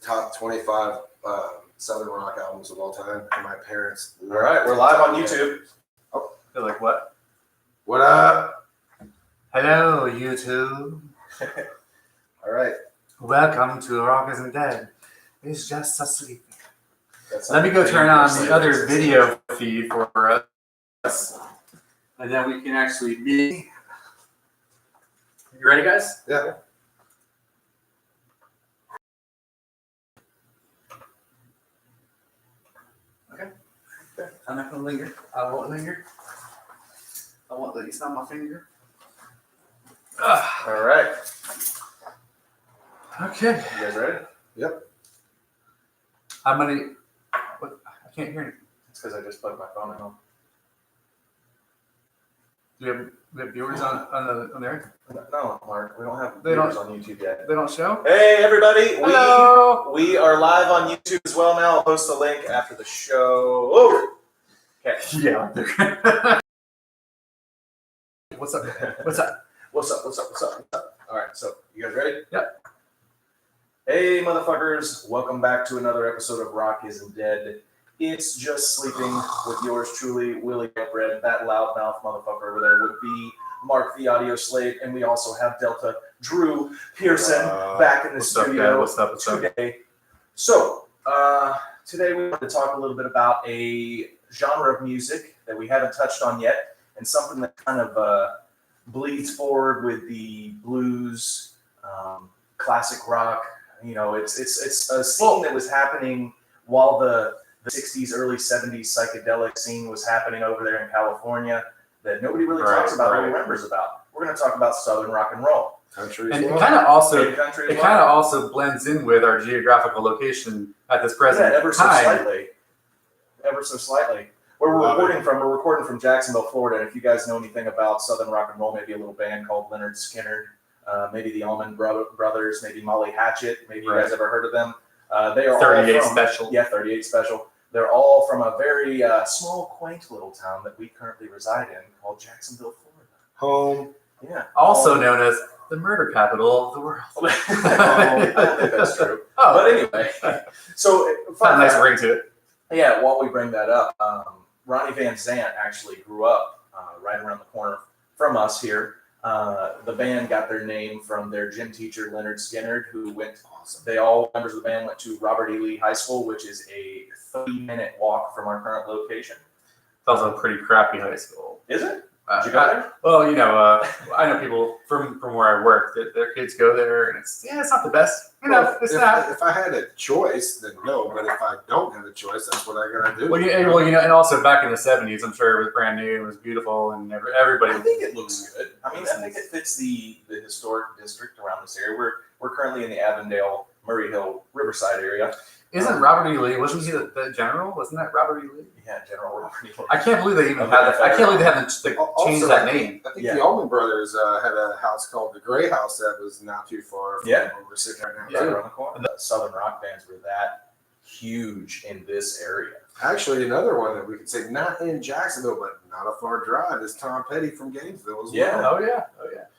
top 25 Southern rock albums of all time. And my parents. All right, we're live on YouTube. Oh, they're like, what? What up? Hello, YouTube. All right. Welcome to Rock Isn't Dead. It's just asleep. That's Let me go turn on the other video feed for us. And then we can actually be. You ready, guys? Yeah. Okay. I'm not going to linger. I won't linger. I won't let you smell my finger. All right. Okay. You guys ready? Yep. How many? What? I can't hear anything. It's because I just plugged my phone at home. Do we have viewers on there? No, Mark, we don't have They viewers on YouTube yet. They don't show? Hey, everybody. Hello. We are live on YouTube as well now. I'll post a link after the show. Oh. Okay. Yeah. What's up? What's up? What's up? All right, so you guys ready? Yep. Hey, motherfuckers. Welcome back to another episode of Rock Isn't Dead. It's Just Sleeping with yours truly, Willie Bread. That loudmouth motherfucker over there would be Mark the Audio Slave, and we also have Delta Drew Pearson back in the studio What's up? today. So, today we want to talk a little bit about a genre of music that we haven't touched on yet, and something that kind of bleeds forward with the blues, classic rock. You know, it's a scene that was happening while the 60s, early 70s psychedelic scene was happening over there in California that nobody really talks about or remembers about. We're going to talk about Southern rock and roll. Country. And as it well. kind of also Country as it kind of also blends in with our geographical location at this present ever so time. slightly. Ever so slightly. Where we're recording from Jacksonville, Florida. And if you guys know anything about Southern rock and roll, maybe a little band called Leonard Skinner, maybe the Allman Brothers, maybe Molly Hatchet. Maybe you guys ever heard of them? They are 38 all from, Special. Yeah, 38 Special. They're all from a very small, quaint little town that we currently reside in called Jacksonville, Florida. Home. Yeah. Also known as the murder capital of the world. I don't think that's true. Oh, But anyway, so got a nice ring to it. yeah, while we bring that up, Ronnie Van Zant actually grew up right around the corner from us here. The band got their name from their gym teacher, Leonard Skinner, who went, they all members of the band went to Robert E. Lee High School, which is a 30-minute walk from our current location. It's also a pretty crappy high school. Is it? Did you go there? Well, you know, I know people from where I work that their kids go there, and it's not the best. You know, Well, it's not. If I had a choice, then no. But if I don't have a choice, that's what I gotta do. Well, you know, and also back in the 70s, I'm sure it was brand new, it was beautiful, and everybody. I think it looks good. I mean, I think it fits the historic district around this area. We're currently in the Avondale, Murray Hill, Riverside area. Isn't Robert E. Lee? Wasn't he the general? Wasn't that Robert E. Lee? Yeah, General Robert E. Lee. I can't believe they even had that. I can't believe they haven't changed that name. I think Yeah. the Allman Brothers had a house called the Gray House that was not too far from where we're sitting right now. Right too. around the corner. The Southern rock bands were that huge in this area. Actually, another one that we could say not in Jacksonville, but not a far drive is Tom Petty from Gainesville as Yeah. well. Oh yeah.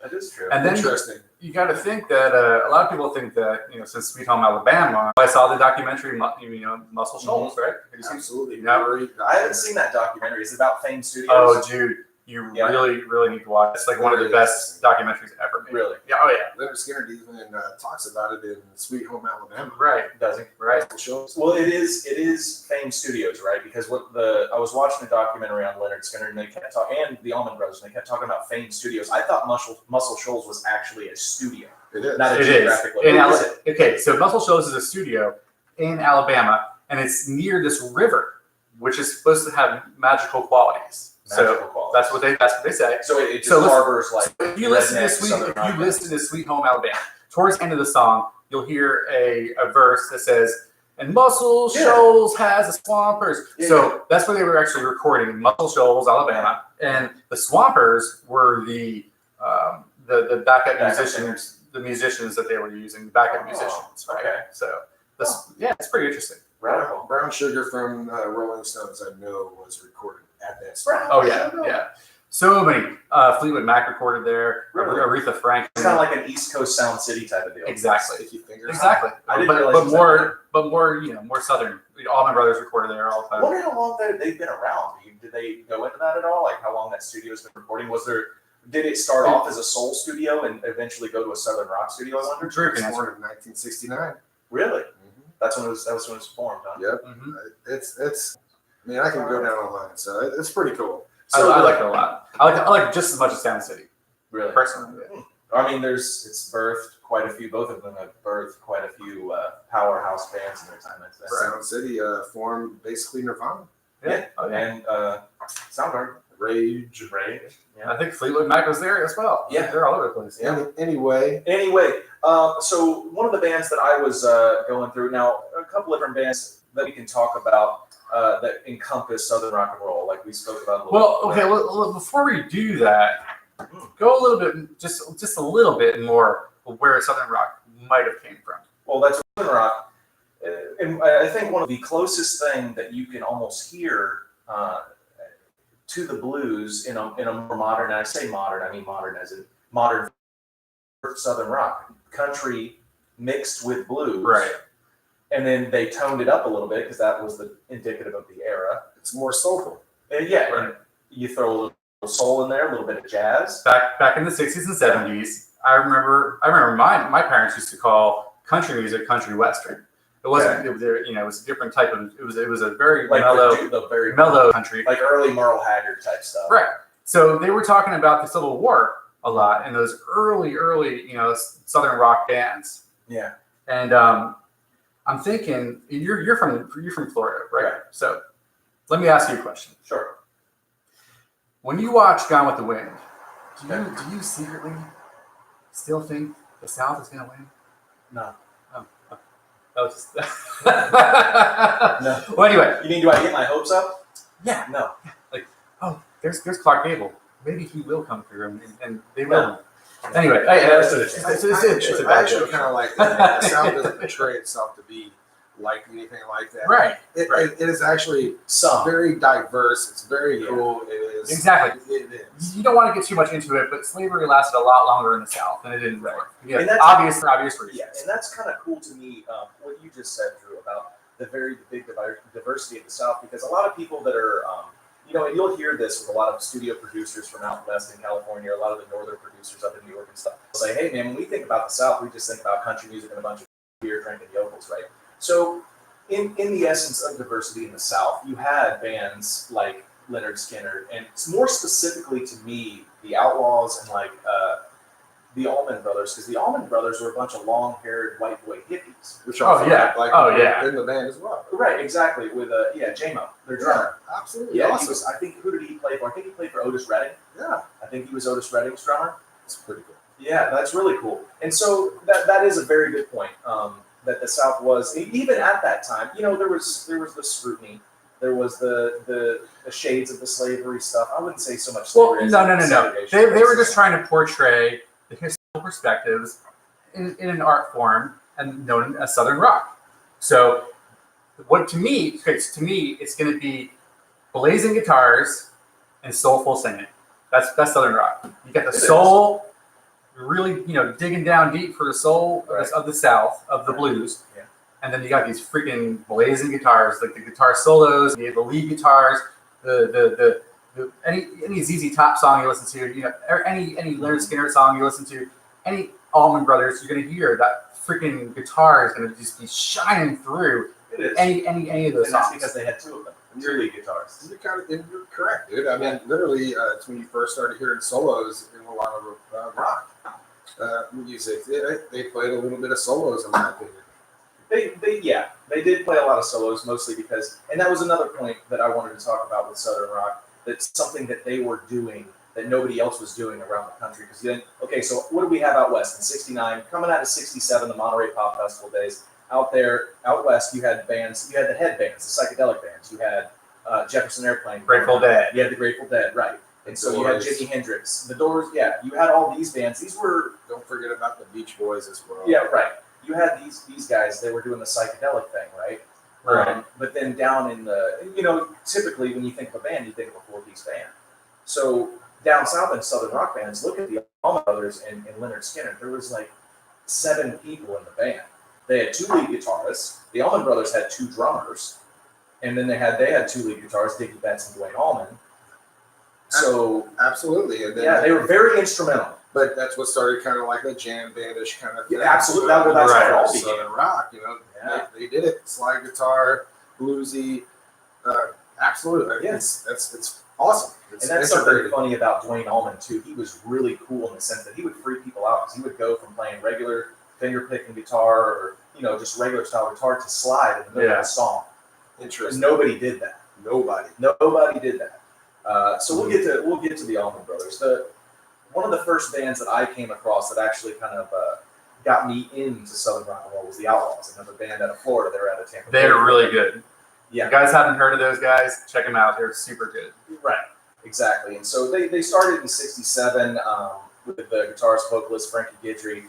That is true. And then Interesting. you got to think that a lot of people think that, you know, since Sweet Home Alabama, I saw the documentary, you know, Muscle Shoals, right? Have you seen? Absolutely. Yeah. Great I haven't seen that documentary. Is it about Fame Studios? Oh, dude, you Yeah. really need to watch. It's like one of the best documentaries ever made. Really? Yeah. Oh yeah. Leonard Skinner even talks about it in Sweet Home Alabama. Right. Does it? Right. Shows. Well, it is Fame Studios, right? Because I was watching a documentary on Leonard Skinner, and they kept talking, and the Allman Brothers, and they kept talking about Fame Studios. I thought Muscle Shoals was actually a studio, It is. not a It geographic is. location. Okay, so Muscle Shoals is a studio in Alabama, and it's near this river, which is supposed to have magical qualities. Magical qualities. That's what they say. So it just So listen- harbors like If you listen redneck Southern rock to Sweet Home Alabama, towards the end of the song, you'll hear a verse that says, "And Muscle Shoals has a Swampers." Yeah. So that's where they were actually recording in Muscle Shoals, Alabama, and the Swampers were the backup musicians, the musicians that they were using, backup musicians. Right? okay. So yeah, it's pretty interesting. Radical. Brown Sugar from Rolling Stones, I know, was recorded at that spot. Oh yeah, yeah. So many. Fleetwood Mac recorded there. Really? Aretha Franklin. It's kind of like an East Coast Sound City type of deal. Exactly. Sticky fingers. Exactly. I didn't but, realize but it was more, but more, more southern. Allman Brothers recorded there all the I time. wonder how long they've been around. Did they go into that at all? Like how long that studio's been recording? Did it start off as a soul studio and eventually go to a southern rock studio? I wonder. Drew It was can answer. born in 1969. Really? Mhm. That was when it was formed, huh? Yep. Mhm. It's. I mean, I can go down online, so it's pretty cool. I like it a lot. I like it just as much as Sound City, Really? personally. Yeah. I mean, it's birthed quite a few. Both of them have birthed quite a few powerhouse bands in their time. Sound City formed basically Nirvana, Yeah. Oh, yeah. And Soundgarden. Rage. Yeah. I think Fleetwood Mac was there as well. Yeah. They're all over the place. Yeah. Anyway, So one of the bands that I was going through now, a couple different bands that we can talk about that encompass Southern rock and roll, like we spoke about. A little Well, bit. okay. Well, before we do that, go a little bit, just a little bit more where Southern rock might have came from. Well, that's Southern rock, and I think one of the closest thing that you can almost hear to the blues in a more modern. And I say modern, I mean modern as in modern Southern rock, country mixed with blues, Right. And then they toned it up a little bit because that was the indicative of the era. it's more soulful. And yeah, Right. and you throw a little soul in there, a little bit of jazz. Back in the 60s and 70s, I remember my parents used to call country music country western. It wasn't. It was a different type of. It was a very Like mellow the very mellow country. like early Merle Haggard type stuff. Right. So they were talking about the Civil War a lot in those early, Southern rock bands. Yeah. And I'm thinking you're from Florida, right? Right. So let me ask you a question. Sure. When you watch Gone with the Wind, do you secretly still think the South is going to win? No. That was just No. Well, anyway, You mean, do I get my hopes up? yeah. No. Oh, there's Clark Gable. Maybe he will come through, and they will. No. Anyway, it's a I bad actually joke. kind of like that. The South doesn't portray itself to be like anything like that. Right. It is actually Some. very diverse. It's very Yeah. cool. It is. Exactly. It is. You don't want to get too much into it, but slavery lasted a lot longer in the South than it did in the North. Yeah, And that's- obvious reasons. Yeah, and that's kind of cool to me, what you just said, Drew, about the very big diversity of the South, because a lot of people that are, and you'll hear this with a lot of studio producers from out west in California, a lot of the northern producers up in New York and stuff. They'll say, hey, man, when we think about the South, we just think about country music and a bunch of beer drinking yokels, right? So in the essence of diversity in the South, you had bands like Leonard Skinner, and more specifically to me, the Outlaws and the Allman Brothers, because the Allman Brothers were a bunch of long-haired white boy hippies. Which Oh, also yeah. like Oh, yeah. in the band as well. Right, exactly. With J-Mo, their drummer. Absolutely. Yeah, he Awesome. was. I think who did he play for? I think he played for Otis Redding. Yeah. I think he was Otis Redding's drummer. It's pretty cool. Yeah, that's really cool. And so that is a very good point. That the South was even at that time. There was the scrutiny. There was the shades of the slavery stuff. I wouldn't say so much. Well, Slavery no. as segregation. They were just trying to portray the historical perspectives in an art form and known as Southern rock. So, to me, it's going to be blazing guitars and soulful singing. That's Southern rock. You got the It soul, really, digging down deep for the soul Right. of the South, of the blues. Yeah. And then you got these freaking blazing guitars, like the guitar solos, you have the lead guitars, the any ZZ Top song you listen to, or any Leonard Skinner song you listen to, any Allman Brothers, you're gonna hear that freaking guitar is gonna just be shining through It is. any of those And that's songs. because they had two of them, two lead guitars. You're correct, dude. I mean, literally, it's when you first started hearing solos in a lot of rock music. They played a little bit of solos, in my opinion. They did play a lot of solos, mostly because, and that was another point that I wanted to talk about with Southern rock. That's something that they were doing that nobody else was doing around the country. Because then, okay, so what do we have out west in '69? Coming out of '67, the Monterey Pop Festival days. Out west, you had bands. You had the head bands, the psychedelic bands. You had Jefferson Airplane, Grateful Dead. You had the Grateful Dead, right? And so you had Doors. Jimi Hendrix, the Doors. Yeah, you had all these bands. These were Don't forget about the Beach Boys as well. yeah, right. You had these guys. They were doing the psychedelic thing, right? Right. But then down in the, typically when you think of a band, you think of a four-piece band. So down south in Southern rock bands, look at the Allman Brothers and Leonard Skinner. There was like 7 people in the band. They had 2 lead guitarists. The Allman Brothers had 2 drummers, and then they had 2 lead guitarists, Dickie Betts and Dwayne Allman. So Absolutely. And then, yeah, they were very instrumental. but that's what started kind of like a jam bandish kind of thing. Yeah, absolutely. That's Right. how it all began. Southern rock, Yeah. they did it. Slide guitar, bluesy. Absolutely. Yeah. It's awesome. And that's something funny about Dwayne Allman too. He was really cool in the sense that he would freak people out because he would go from playing regular finger picking guitar or just regular style guitar to slide in the middle of a song. Interesting. Nobody did that. Nobody. Nobody did that. So we'll get to the Allman Brothers. One of the first bands that I came across that actually kind of got me into Southern rock and roll was the Outlaws, another band out of Florida. They're out of Tampa. They're really good. Yeah. If you guys haven't heard of those guys, check them out. They're super good. Right. Exactly. And so they started in '67 with the guitarist vocalist Frankie Guidry,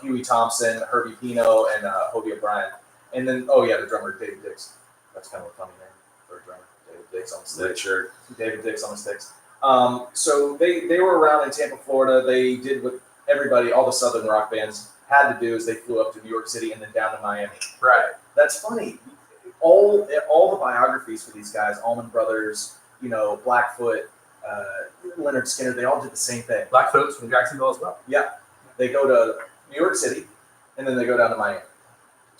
Huey Thompson, Herbie Pino, and Hobie O'Brien. And then the drummer David Dix. That's kind of a funny name for a drummer. David Dix on the sticks. Richard. David Dix on the sticks. So they were around in Tampa, Florida. They did what everybody, all the Southern rock bands had to do is they flew up to New York City and then down to Miami. Right. That's funny. All the biographies for these guys, Allman Brothers, Blackfoot, Leonard Skinner, they all did the same thing. Blackfoot's from Jacksonville as well. Yeah. They go to New York City and then they go down to Miami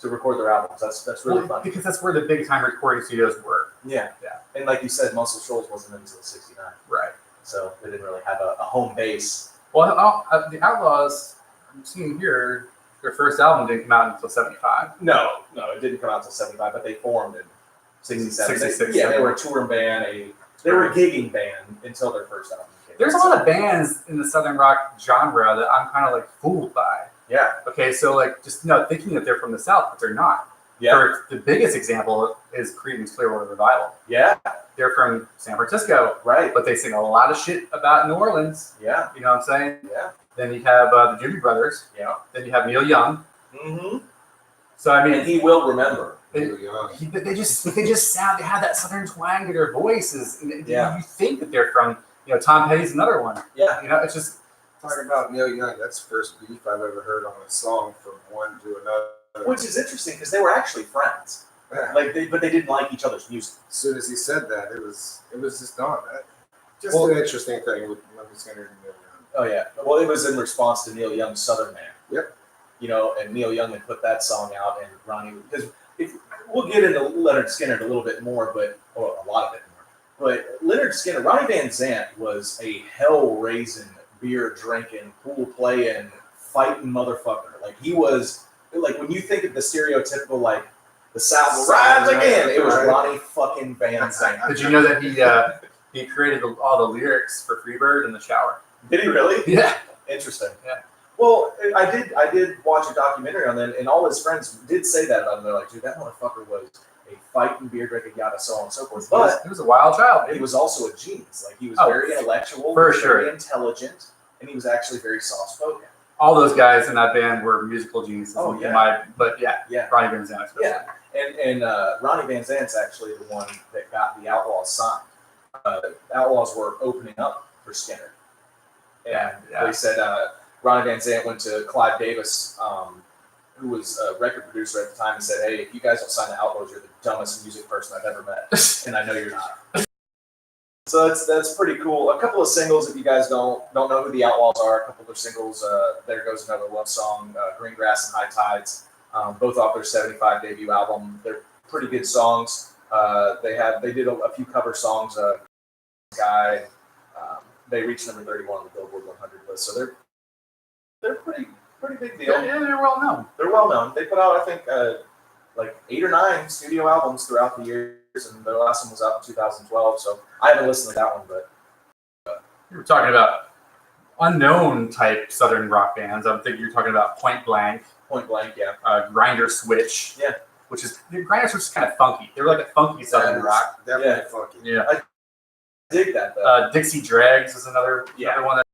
to record their albums. That's really fun. Because that's where the big time recording studios were. Yeah. Yeah. And like you said, Muscle Shoals wasn't until '69. Right. So they didn't really have a home base. Well, the Outlaws, I'm seeing here, their first album didn't come out until '75. No, it didn't come out until '75, but they formed in '67. 66, They were a touring band. They were a gigging band until their first album came out. There's a lot of bands in the Southern rock genre that I'm kind of like fooled by. Yeah. Okay, so like just thinking that they're from the South, but they're not. Yeah. For the biggest example is Creedence Clearwater Revival. Yeah. They're from San Francisco, Right. but they sing a lot of shit about New Orleans. Yeah. You know what I'm saying? Yeah. Then you have the Doobie Brothers. Yeah. Then you have Neil Young. Mm-hmm. So I And mean, he will remember. they just sound. They have that Southern twang to their voices. And Yeah. You think that they're from. Tom Petty's another one. Yeah. It's just. Talking about Neil Young, that's the first beef I've ever heard on a song from one to another. Which is interesting because they were actually friends. Yeah. But they didn't like each other's music. As soon as he said that, it was just gone. Just Well- an interesting thing with Leonard Skinner and Neil Young. Oh yeah. Well, it was in response to Neil Young's Southern Man. Yep. And Neil Young had put that song out, and Ronnie, because we'll get into Leonard Skinner a little bit more, or a lot of it more. But Leonard Skinner, Ronnie Van Zant was a hell-raising, beer-drinking, pool-playing, fighting motherfucker. Like he was, like when you think of the stereotypical like the South will rise again, it was Right. Ronnie fucking Van Zant. Did you know that he created all the lyrics for Freebird in the shower? Did he really? Yeah. Interesting. Yeah. Well, I did watch a documentary on that, and all his friends did say that about him. They're like, dude, that motherfucker was a fighting, beer drinking, yada, so on and so forth. But He was a wild child. he was also a genius. Like he was Oh, very intellectual, for he was sure. very intelligent, and he was actually very soft spoken. All those guys in that band were musical geniuses. Oh, in yeah. But yeah, Yeah. Ronnie Van Zant especially. Yeah. And Ronnie Van Zant's actually the one that got the Outlaws signed. The Outlaws were opening up for Skinner. And Yeah. they said Ronnie Van Zant went to Clive Davis, who was a record producer at the time, and said, hey, if you guys don't sign the Outlaws, you're the dumbest music person I've ever met. And I know you're not. So that's pretty cool. A couple of singles, if you guys don't know who the Outlaws are, a couple of their singles, There Goes Another Love Song, Green Grass and High Tides, both off their 75 debut album. They're pretty good songs. They did a few cover songs, Guy. They reached number 31 on the Billboard 100 list, so they're pretty big deal. Yeah, they're well known. They're well known. They put out, I think, like 8 or 9 studio albums throughout the years, and their last one was out in 2012. So I haven't listened to that one, but You were talking about unknown type Southern rock bands. I'm thinking you're talking about Point Blank, Point Blank, yeah. Grinder Switch. Yeah. Which is Grinder Switch is kind of funky. They were like a funky Southern That is rock. definitely funky. Yeah. Dig that though. Dixie Dregs is another one that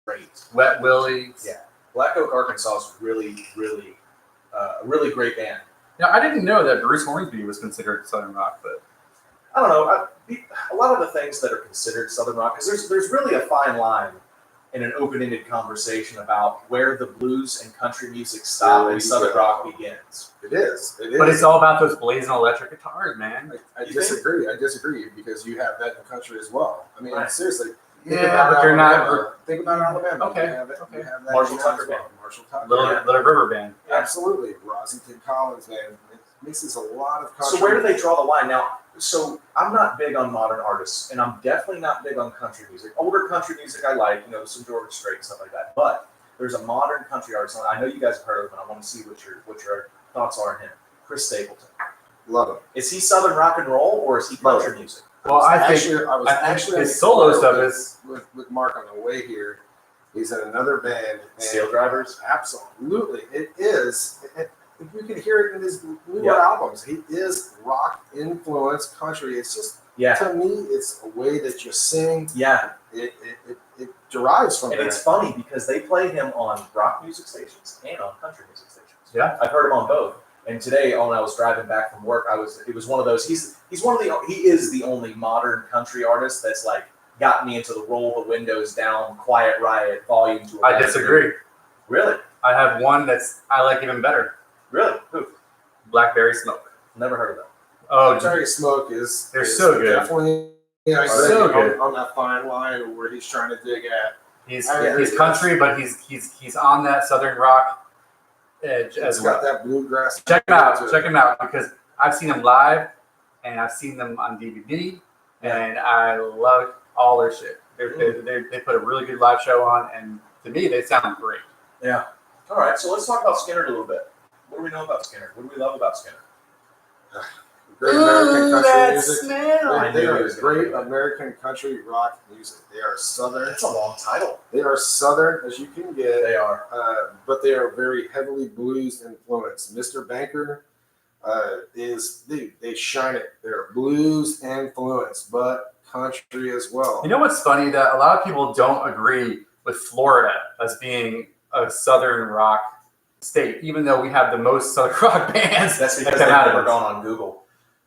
Great. Wet Willie. Yeah. Black Oak, Arkansas is really, really, a really great band. Now I didn't know that Bruce Hornsby was considered Southern rock, but I don't know. a lot of the things that are considered Southern rock, because there's really a fine line in an open-ended conversation about where the blues and country music stop and Southern rock begins. It is. It is. But it's all about those blazing electric guitars, man. I disagree. I disagree because you have that in the country as well. I mean, Right. seriously. Yeah, but they're not. Think about Alabama. Okay, You have it, okay. you have that Marshall here Tucker as well. Band. Marshall Tucker. Little River Band. Absolutely. Rosington Collins, man. It mixes a lot of country. So where do they draw the line now? So I'm not big on modern artists, and I'm definitely not big on country music. Older country music I like, some George Strait and stuff like that. But there's a modern country artist. I know you guys have heard of him, and I want to see what your thoughts are on him. Chris Stapleton. Love him. Is he Southern rock and roll, or is he country music? Well, I think actually his solo stuff is with Mark on the way here. He's in another band. and Steel Drivers. Absolutely, it is. You can hear it in his newer Yep. albums. He is rock influenced country. It's just to me, it's a way that you sing. Yeah. It derives from And that. it's funny because they play him on rock music stations and on country music stations. Yeah. I've heard him on both. And today, when I was driving back from work, it was one of those. He is the only modern country artist that's like got me into the roll the windows down, Quiet Riot, volume to. I disagree. Really? I have one that's I like even better. Really? Who? Blackberry Smoke. Never heard of them. Oh, Cherry Smoke is They're so good. Definitely, I So agree good. on that fine line of where he's trying to dig at. he's I- country, but he's on that Southern rock edge It's as got well. that bluegrass. Check him out. to it. Check him out because I've seen them live and I've seen them on DVD, and I love all their shit. They put a really good live show on, and to me, they sound great. Yeah. All right. So let's talk about Skinner a little bit. What do we know about Skinner? What do we love about Skinner? Great American country music. smell. I They knew are it was gonna great be that. American country rock music. They are southern. That's a long title. They are southern as you can get, They are. but they are very heavily blues influenced. Mr. Banker they shine it. They're blues influenced, but country as well. You know what's funny? That a lot of people don't agree with Florida as being a Southern rock state, even though we have the most Southern rock bands. That's that because come they've out of never this. gone on Google.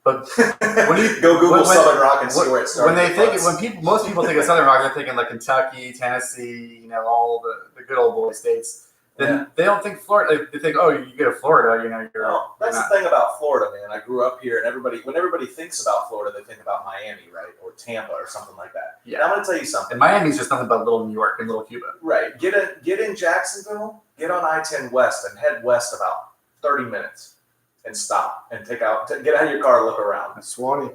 But When you go Google when- Southern Rock and see where it started. most people think of Southern rock, they're thinking like Kentucky, Tennessee, all the good old boy states. Then they don't think Florida. They think, oh, you go to Florida, you're. Well, that's you're the thing about Florida, man. I grew up here, and when everybody thinks about Florida, they think about Miami, right, or Tampa, or something like that. Yeah. And I'm going to tell you something. And Miami's just nothing but little New York and little Cuba. Right. Get in Jacksonville, get on I-10 West, and head west about 30 minutes, and stop and get out of your car and look around. Swanee.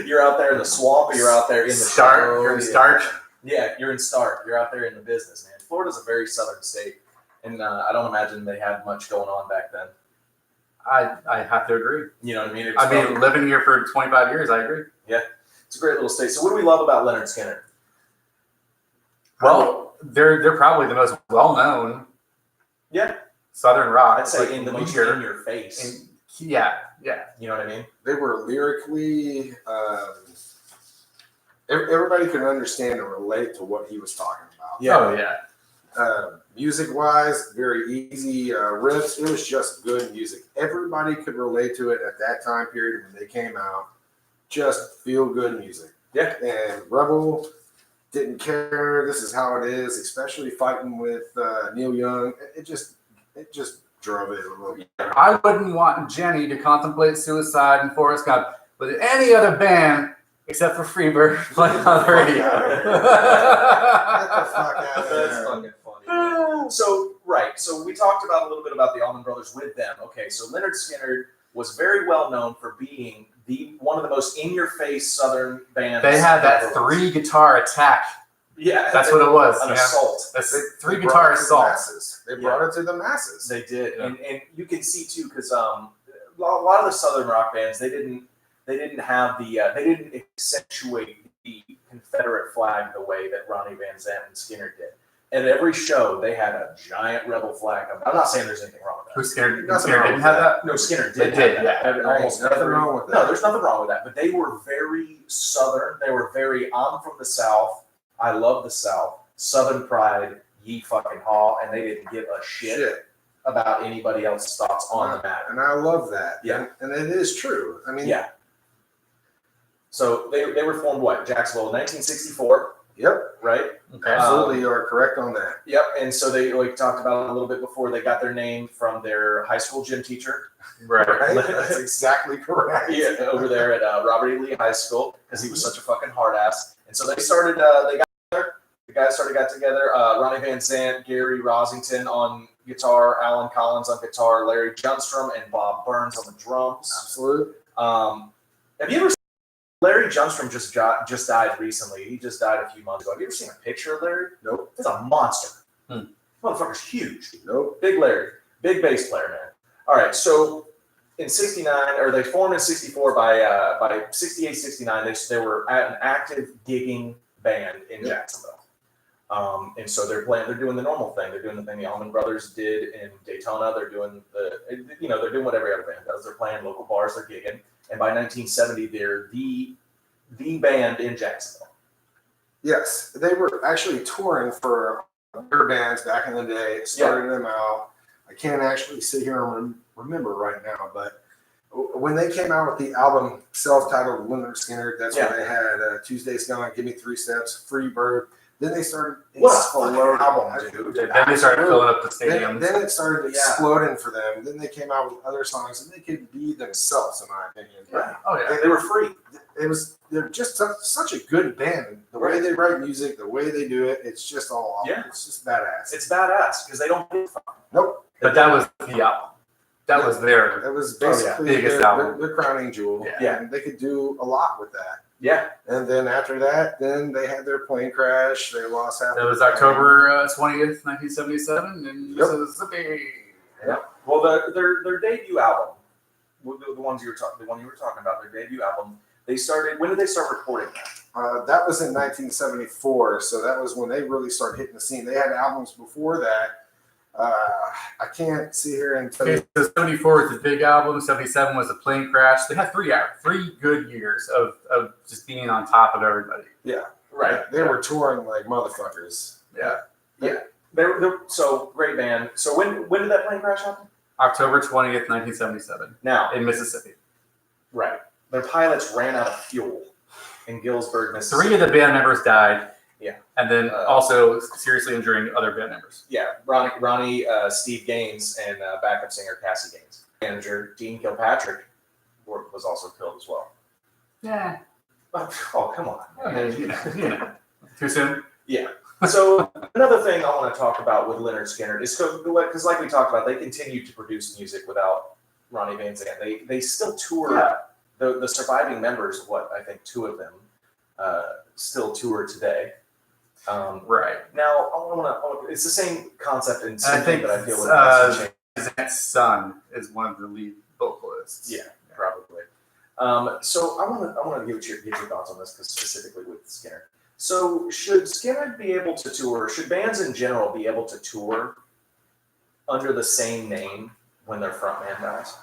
You're out there in the swamp, or you're out there in the snow. You're in Stark. Yeah, you're in Stark. You're out there in the business, man. Florida's a very southern state, and I don't imagine they had much going on back then. I have to agree. You know what I mean? I mean, living here for 25 years, I agree. It's a great little state. So what do we love about Leonard Skinner? Well, they're probably the most well-known. Yeah. Southern rock. I'd say like, in the most leader. in your face. Yeah. You know what I mean? They were lyrically. Everybody could understand and relate to what he was talking about. Oh, yeah. Music wise, very easy riffs. It was just good music. Everybody could relate to it at that time period when they came out. Just feel good music. Yeah. And Rebel didn't care. This is how it is, especially fighting with Neil Young. It just drove it a little bit. I wouldn't want Jenny to contemplate suicide in Forrest Gump with any other band except for Freebird playing on the radio. Get the fuck out of That's there. fucking funny. So we talked about a little bit about the Allman Brothers with them. Okay, so Leonard Skinner was very well known for being one of the most in-your-face Southern bands. They had that ever. 3-guitar attack. Yeah, That's what it was. An assault. That's They 3 brought guitar it to the assault. masses. They brought it to the masses. They did, Yeah. and you can see too because a lot of the Southern rock bands they didn't have they didn't accentuate the Confederate flag the way that Ronnie Van Zant and Skinner did. At every show, they had a giant rebel flag. I'm not saying there's anything wrong with that. Who Skinner Nothing Skinner wrong didn't with have that. that? No, Skinner They did. did, have yeah. that. There Almost ain't nothing every- wrong with that. No, there's nothing wrong with that. But they were very Southern. They were very, I'm from the South. I love the South. Southern pride, ye fucking haw. And they didn't give a shit about anybody else's thoughts on the matter. And I love that. Yeah. And it is true. I mean, Yeah. So they were formed what? Jacksonville, 1964, Yep, right? Okay. absolutely, you are correct on that. Yep. And so they like talked about it a little bit before. They got their name from their high school gym teacher. Right. Right? That's exactly correct. Yeah, over there at Robert E. Lee High School because he was such a fucking hard ass. And so they started. They got together. The guys got together. Ronnie Van Zant, Gary Rosington on guitar, Alan Collins on guitar, Larry Junstrom, and Bob Burns on the drums. Absolutely. Have you ever seen Larry Junstrom just died recently? He just died a few months ago. Have you ever seen a picture of Larry? Nope. He's a monster. Hmm. Motherfucker's huge. Nope. Big Larry. Big bass player, man. All right, so in 69, or they formed in 64, by 68, 69, they were an active gigging band in Jacksonville. And so they're doing the normal thing. They're doing the thing the Allman Brothers did in Daytona. They're doing they're doing what every other band does. They're playing local bars, they're gigging. And by 1970, they're the band in Jacksonville. Yes, they were actually touring for other bands back in the day, starting them out. I can't actually sit here and remember right now, but when they came out with the album self-titled Lynyrd Skynyrd, that's when they had Tuesday's Gone, Give Me 3 Steps, Free Bird. Then they started What a album, dude. Then they started filling up the stadiums. Then it started exploding for them. Then they came out with other songs, and they could be themselves, in my opinion. Yeah. Oh yeah. They were free. They're just such a good band. The way they write music, the way they do it, it's just all Yeah. it's just badass. It's badass because they don't give a fuck. Nope. But that was the album. That was their. It was basically Biggest their, album. their crowning jewel. Yeah. And they could do a lot with that. Yeah. And then after that, then they had their plane crash. They lost half. That was their band. October 20th, 1977 in Mississippi. Well, their debut album, the one you were talking about, their debut album. They started. When did they start recording that? That was in 1974. So that was when they really started hitting the scene. They had albums before that. I can't sit here and tell Okay, you. so 74 was the big album. 77 was the plane crash. They had 3 good years of just being on top of everybody. Yeah. Right. They were touring like motherfuckers. Yeah. They're so great band. So when did that plane crash happen? October 20th, 1977 Now, in Mississippi. right. Their pilots ran out of fuel in Gillsburg, Mississippi. 3 of the band members died. Yeah. And then also seriously injuring other band members. Yeah, Ronnie, Steve Gaines, and backup singer Cassie Gaines. Manager Dean Kilpatrick was also killed as well. Yeah. Oh, come on. Too soon? Yeah. So another thing I want to talk about with Lynyrd Skynyrd is because, like we talked about, they continue to produce music without Ronnie Van Zant. They still tour. Yeah. The surviving members, I think 2 of them, still tour today. Right. Now, it's the same concept in I think that I feel with Zant's son is one of the lead vocalists. Yeah, probably. So I want to get your thoughts on this, because specifically with Skynyrd. So should Skynyrd be able to tour? Should bands in general be able to tour under the same name when their frontman dies,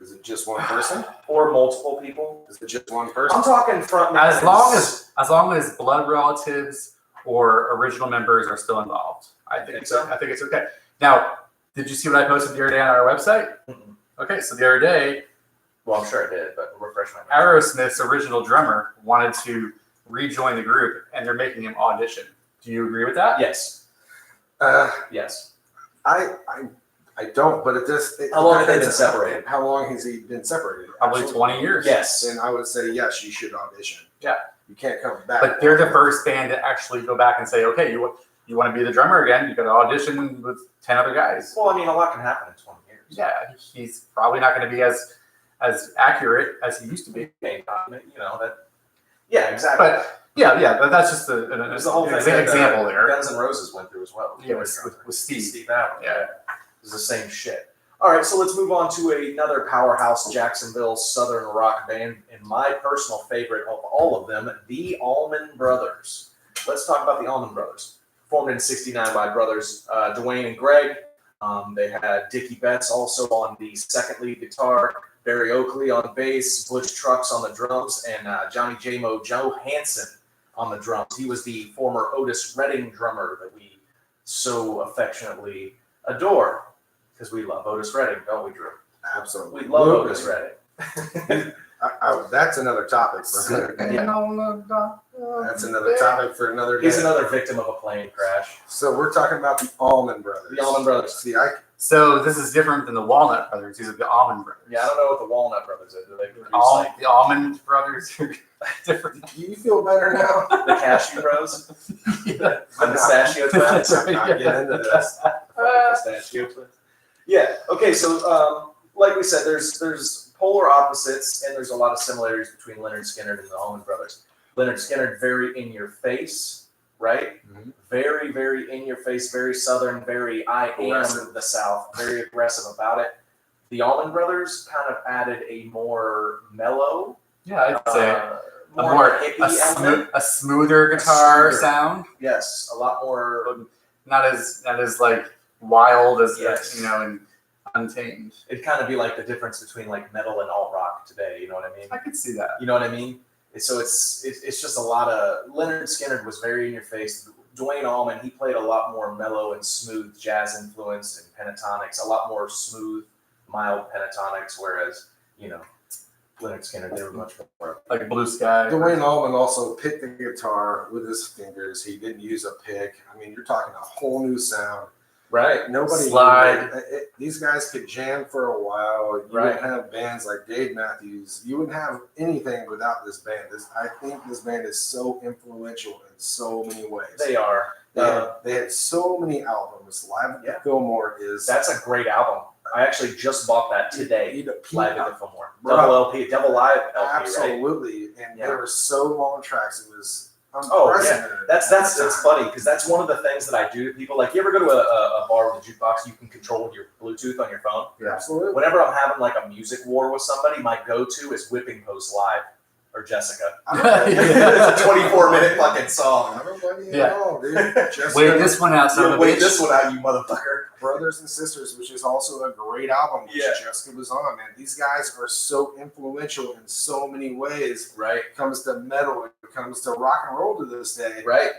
Is it just one person? or multiple people? Is it just one person? I'm talking frontman. As long as blood relatives or original members are still involved, I think it's okay. Now, did you see what I posted the other day on our website? Mm-mm. Okay, so the other day, Well, I'm sure I did, but refresh my memory. Aerosmith's original drummer wanted to rejoin the group, and they're making him audition. Do you agree with that? Yes. Uh, Yes. I don't, but it just. How long have they been separated? How long has he been separated? Probably Absolutely. 20 years. Yes. Then I would say yes, you should audition. Yeah. You can't come back. But they're the first band to actually go back and say, okay, you want to be the drummer again? You got to audition with 10 other guys. Well, I mean, a lot can happen in 20 years. Yeah, he's probably not going to be as accurate as he used to be. You know that. Yeah, exactly. But but that's just an There's the whole thing example that there. Guns N' Roses went through as well. Yeah, with Steve. Steve Allen. Yeah. It was the same shit. All right, so let's move on to another powerhouse Jacksonville Southern rock band, and my personal favorite of all of them, the Allman Brothers. Let's talk about the Allman Brothers. Formed in '69 by brothers Dwayne and Greg. They had Dickie Betts also on the second lead guitar, Barry Oakley on bass, Butch Trucks on the drums, and Johnny J-Mo Johansson on the drums. He was the former Otis Redding drummer that we so affectionately adore, because we love Otis Redding, don't we, Drew? Absolutely. We love Otis Redding. That's another topic for That's another topic for another day. He's another victim of a plane crash. So we're talking about the Allman Brothers. The Allman Brothers. See, So this is different than the Walnut Brothers. These are the Almond Brothers. Yeah, I don't know what the Walnut Brothers are. Do they produce like The Almond Brothers are different. do you feel better now? the Cashew Bros? The Pistachio Let's Twins? not get into this. Pistachio Twins. Yeah. Okay. So, like we said, there's polar opposites, and there's a lot of similarities between Lynyrd Skynyrd and the Allman Brothers. Lynyrd Skynyrd, very in your face, right? Mhm. Very, very in your face, very Southern, very I am Aggressive. the South, very aggressive about it. The Allman Brothers kind of added a more mellow, Yeah, I'd say more hippie element. a smoother guitar smoother. sound. Yes, a lot more. Not as like wild as Yes. and untamed. It'd kind of be like the difference between like metal and alt rock today. You know what I mean? I could see that. You know what I mean? So it's just a lot of Lynyrd Skynyrd was very in your face. Duane Allman, he played a lot more mellow and smooth jazz influenced and pentatonics, a lot more smooth, mild pentatonics, whereas, Lynyrd Skynyrd, they were much more. Like Blue Sky. Duane Allman also picked the guitar with his fingers. He didn't use a pick. I mean, you're talking a whole new sound. Right. Nobody Slide. these guys could jam for a while. You Right. would have bands like Dave Matthews. You wouldn't have anything without this band. I think this band is so influential in so many ways. They are. They had so many albums. Live at Yeah. the Fillmore is That's a great album. I actually just bought that today. Live at the Fillmore. Bro. Double LP, double live LP, right? absolutely, and Yeah. they were so long tracks. It was Oh, yeah. unprecedented. That's funny because that's one of the things that I do to people. Like, you ever go to a bar with a jukebox you can control with your Bluetooth on your phone? Absolutely. Whenever I'm having like a music war with somebody, my go-to is Whipping Post Live or Jessica. It's a 24-minute fucking song. I don't blame you Yeah. at all, dude. Just Wait this one out, son Yeah, of a wait bitch. this one out, you motherfucker. Brothers and Sisters, which is also a great album, which Yeah. Jessica was on, man. These guys are so influential in so many ways. Right, It comes to metal, it comes to rock and roll to this day. right.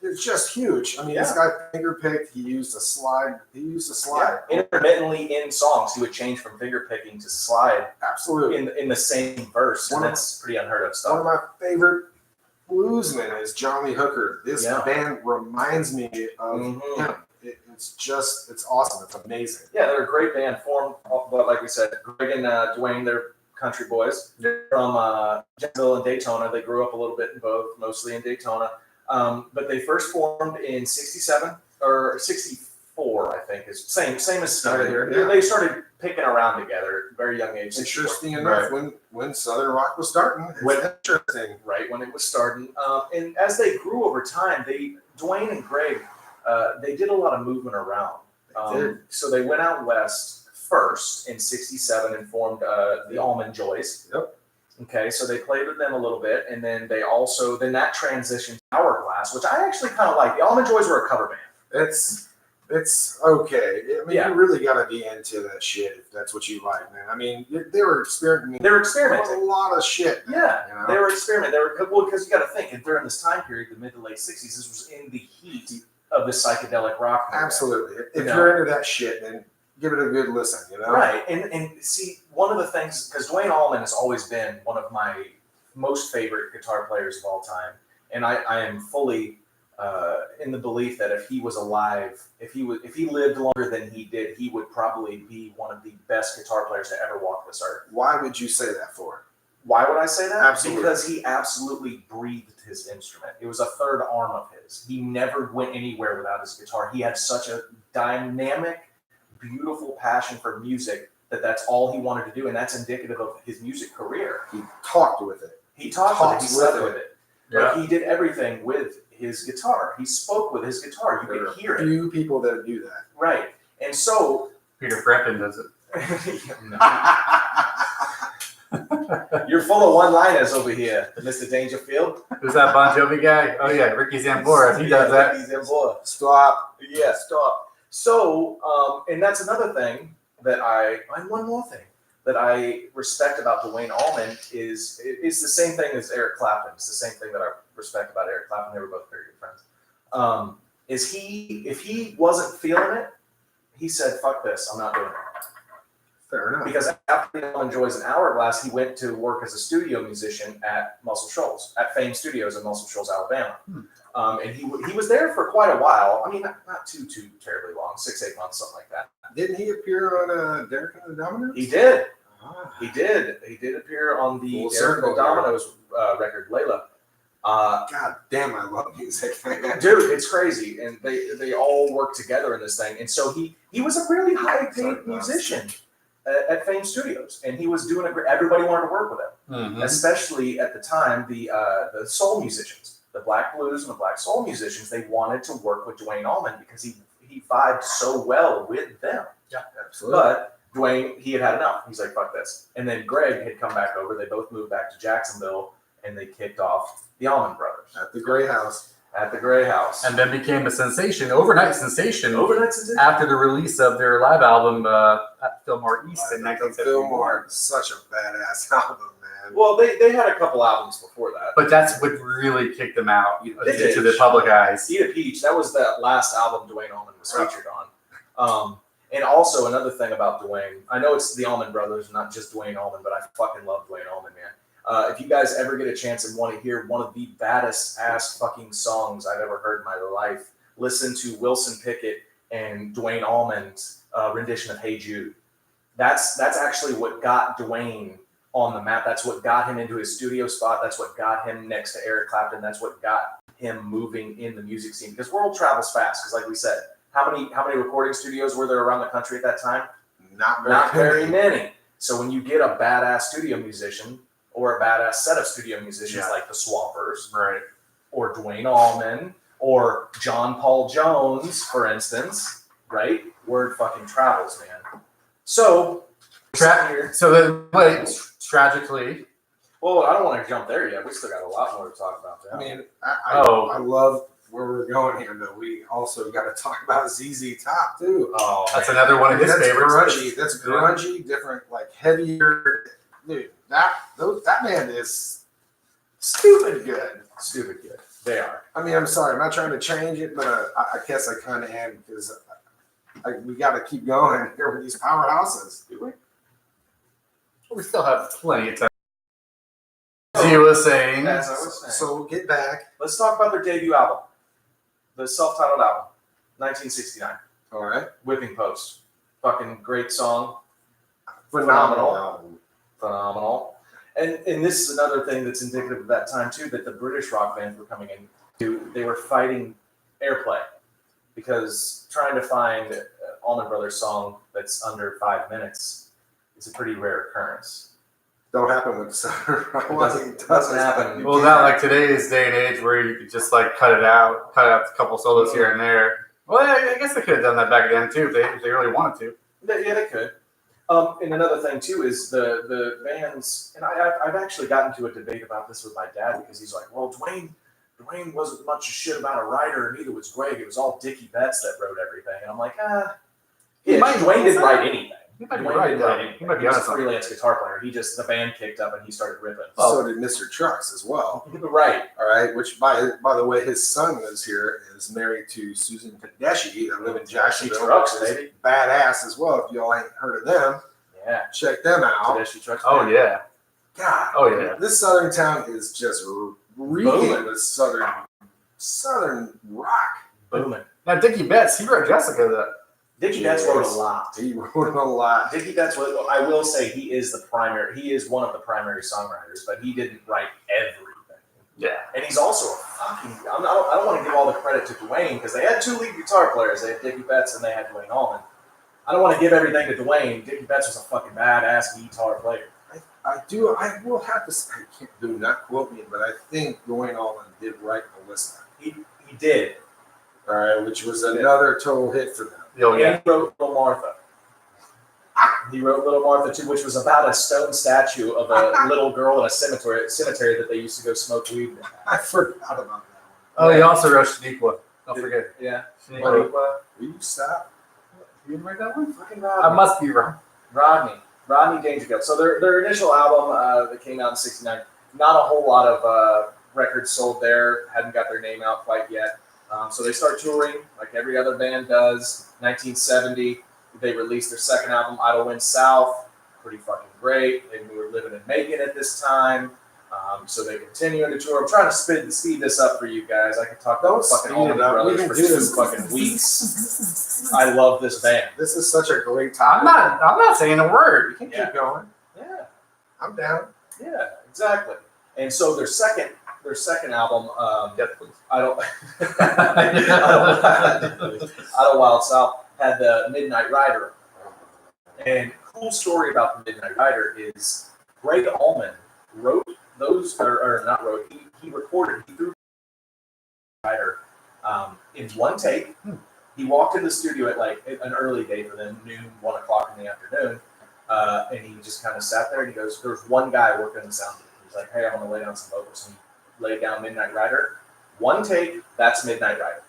It's just huge. I mean, this guy finger picked, he used a slide. Yeah. Intermittently in songs, he would change from finger picking to slide Absolutely. in the same verse. And One of- that's pretty unheard of One stuff. of my favorite bluesmen is Johnny Hooker. This Yeah. band reminds me of Mhm. him. It's awesome. It's amazing. Yeah, they're a great band formed, but like we said, Greg and Dwayne, they're country boys. They're from Jacksonville and Daytona. They grew up a little bit in both, mostly in Daytona. But they first formed in 67 or 64, I think. Is same as Started here, Skinner. yeah. They started picking around together at a very young age. 64. Interesting enough, when Southern Rock was starting, it's interesting. Right when it was starting. And as they grew over time, Dwayne and Greg, they did a lot of movement around. So they went out west first in 67 and formed the Almond Joys. Yep. Okay, so they played with them a little bit, and then then that transitioned to Hourglass, which I actually kind of like. The Almond Joys were a cover band. It's okay. I mean, Yeah. you really got to be into that shit if that's what you like, man. I mean, they were experimenting. They were with experimenting. a lot of shit. Man, Yeah, you know? they were experimenting. Because you got to think, during this time period, the mid to late 60s, this was in the heat of the psychedelic rock movement. Absolutely. If You you're into that shit, then give it a good listen. You know. Right, and see, one of the things, because Duane Allman has always been one of my most favorite guitar players of all time, and I am fully in the belief that if he was alive, if he lived longer than he did, he would probably be one of the best guitar players to ever walk this earth. Why would you say that for? Why would I say that? Absolutely. Because he absolutely breathed his instrument. It was a third arm of his. He never went anywhere without his guitar. He had such a dynamic, beautiful passion for music that's all he wanted to do, and that's indicative of his music career. He talked with it. He talked with it. He slept with with it. Like, he did everything with his guitar. He spoke with his guitar. You There could are hear it. few people that do that. Right. And so Peter Frampton does it. you're full of one-liners over here, Mr. Dangerfield. Who's that Bon Jovi guy? Oh yeah, Ricky Zambora. He does that. Ricky Zambora. Stop. Yeah, stop. So, and that's another thing and one more thing that I respect about Duane Allman is it's the same thing as Eric Clapton. It's the same thing that I respect about Eric Clapton. They were both very good friends. If he wasn't feeling it, he said, "Fuck this, I'm not doing it." Fair enough. Because after the Almond Joys and Hourglass, he went to work as a studio musician at Muscle Shoals, at Fame Studios in Muscle Shoals, Alabama. And he was there for quite a while. I mean, not too terribly long, 6-8 months, something like that. Didn't he appear on Derek and the Dominoes? He did. Ah. He did appear on the Full Derek and circle the Dominoes record, Layla. God damn, I love music, man. Dude, it's crazy, and they all work together in this thing. And so he was a really high paid musician at Fame Studios, and he was doing everybody wanted to work with him, especially at the time the soul musicians, the black blues and the black soul musicians. They wanted to work with Duane Allman because he vibed so well with them. Yeah, absolutely. But Duane, he had enough. He's like, fuck this. And then Greg had come back over. They both moved back to Jacksonville, and they kicked off the Allman Brothers At the Gray House. at the Gray House. And then became a sensation, overnight sensation, Overnight sensation. after the release of their live album at Fillmore East in 1971. Fillmore, such a badass album, man. Well, they had a couple albums before that. But that's what really kicked them out They to did. the public eyes. Eat a Peach, that was the last album Duane Allman was featured on. And also another thing about Duane, I know it's the Allman Brothers, not just Duane Allman, but I fucking love Duane Allman, man. If you guys ever get a chance and want to hear one of the baddest ass fucking songs I've ever heard in my life, listen to Wilson Pickett and Duane Allman's rendition of Hey Jude. That's actually what got Duane on the map. That's what got him into his studio spot. That's what got him next to Eric Clapton. That's what got him moving in the music scene. Because world travels fast. Because like we said, how many recording studios were there around the country at that time? Not very many. So when you get a badass studio musician or a badass set of studio musicians like the Swampers, Right. or Duane Allman, or John Paul Jones, for instance, right? Word fucking travels, man. So, Tragically, well, I don't want to jump there yet. We still got a lot more to talk about. I There. mean, I love where we're going here, but we also got to talk about ZZ Top too. Oh, that's man. another one of his That's favorites. grungy. That's grungy, different, like heavier. Dude, that band is stupid good. Stupid good. They are. I mean, I'm sorry, I'm not trying to change it, but I guess I kind of am because we got to keep going here with these powerhouses. Do we? We still have plenty of time. As you were saying, As I was saying. So we'll get back. Let's talk about their debut album, the self-titled album, 1969, All right. Whipping Post. Fucking great song. Phenomenal album. Phenomenal. And this is another thing that's indicative of that time too, that the British rock bands were coming in to, they were fighting airplay because trying to find an Allman Brothers song that's under 5 minutes is a pretty rare occurrence. Don't happen with Southern Rock. It doesn't happen. well, not like today's day and age where you could just like cut out a couple solos here and there. Well, I guess they could have done that back then too if they really wanted to. Yeah, they could. And another thing too is the bands, and I've actually gotten to a debate about this with my dad because he's like, well, Duane wasn't much of shit about a writer, and neither was Greg. It was all Dickie Betts that wrote everything. And I'm like, Duane didn't write anything. He might be Duane right. didn't write anything. He might be He was honest a on that. freelance guitar player. The band kicked up and he started ripping. So did Mr. Trucks as well. Right. All right, which by the way, his son lives here, is married to Susan Tedeschi that live in Jacksonville. Trucks, which is baby. badass as well. If y'all ain't heard of them, Yeah. check them out. Tedeschi Trucks. Oh yeah. God, Oh yeah. this southern town is just reeking Booming. with southern rock. Booming. Now Dickie Betts, he wrote Jessica. Dickie Betts wrote a lot. He wrote a lot. Dickie Betts was, I will say, he is one of the primary songwriters, but he didn't write everything. Yeah. And he's also a fucking, I don't want to give all the credit to Duane, because they had two lead guitar players. They had Dickie Betts and they had Duane Allman. I don't want to give everything to Duane. Dickie Betts was a fucking badass guitar player. I will have to say, I can't do not quote me, but I think Duane Allman did write Melissa. He did. All right, which was another total hit for them. Oh yeah. And he wrote Little Martha. He wrote Little Martha too, which was about a stone statue of a little girl in a cemetery that they used to go smoke weed in. I forgot about that Oh, he also wrote Shaniqua. Don't forget. Yeah. Shaniqua. one. Will you stop? You didn't write that one? Fucking I Rodney. must be wrong. Rodney Dangerfield. So their initial album that came out in '69, not a whole lot of records sold there. Hadn't got their name out quite yet. So they start touring like every other band does. 1970, They released their second album, Idle Wind South. Pretty fucking great. They were living in Macon at this time. So they continue to tour. I'm trying to speed this up for you guys. I could talk about Don't fucking speed Allman it up. We Brothers can for do 2 this. fucking weeks. I love this band. This is such a great I'm topic. not saying a word. We can Yeah. keep going. Yeah, I'm down. yeah, exactly. And so their second album, Yes, please. Idle Wild South, had the Midnight Rider. And cool story about the Midnight Rider is Greg Allman wrote those, or not wrote, he recorded, he threw Rider in one take. He walked in the studio at like an early day for them, noon, 1 o'clock in the afternoon, and he just kind of sat there and he goes, there's one guy working the sound booth. He's like, hey, I'm going to lay down some vocals. And he laid down Midnight Rider. One take, that's Midnight Rider.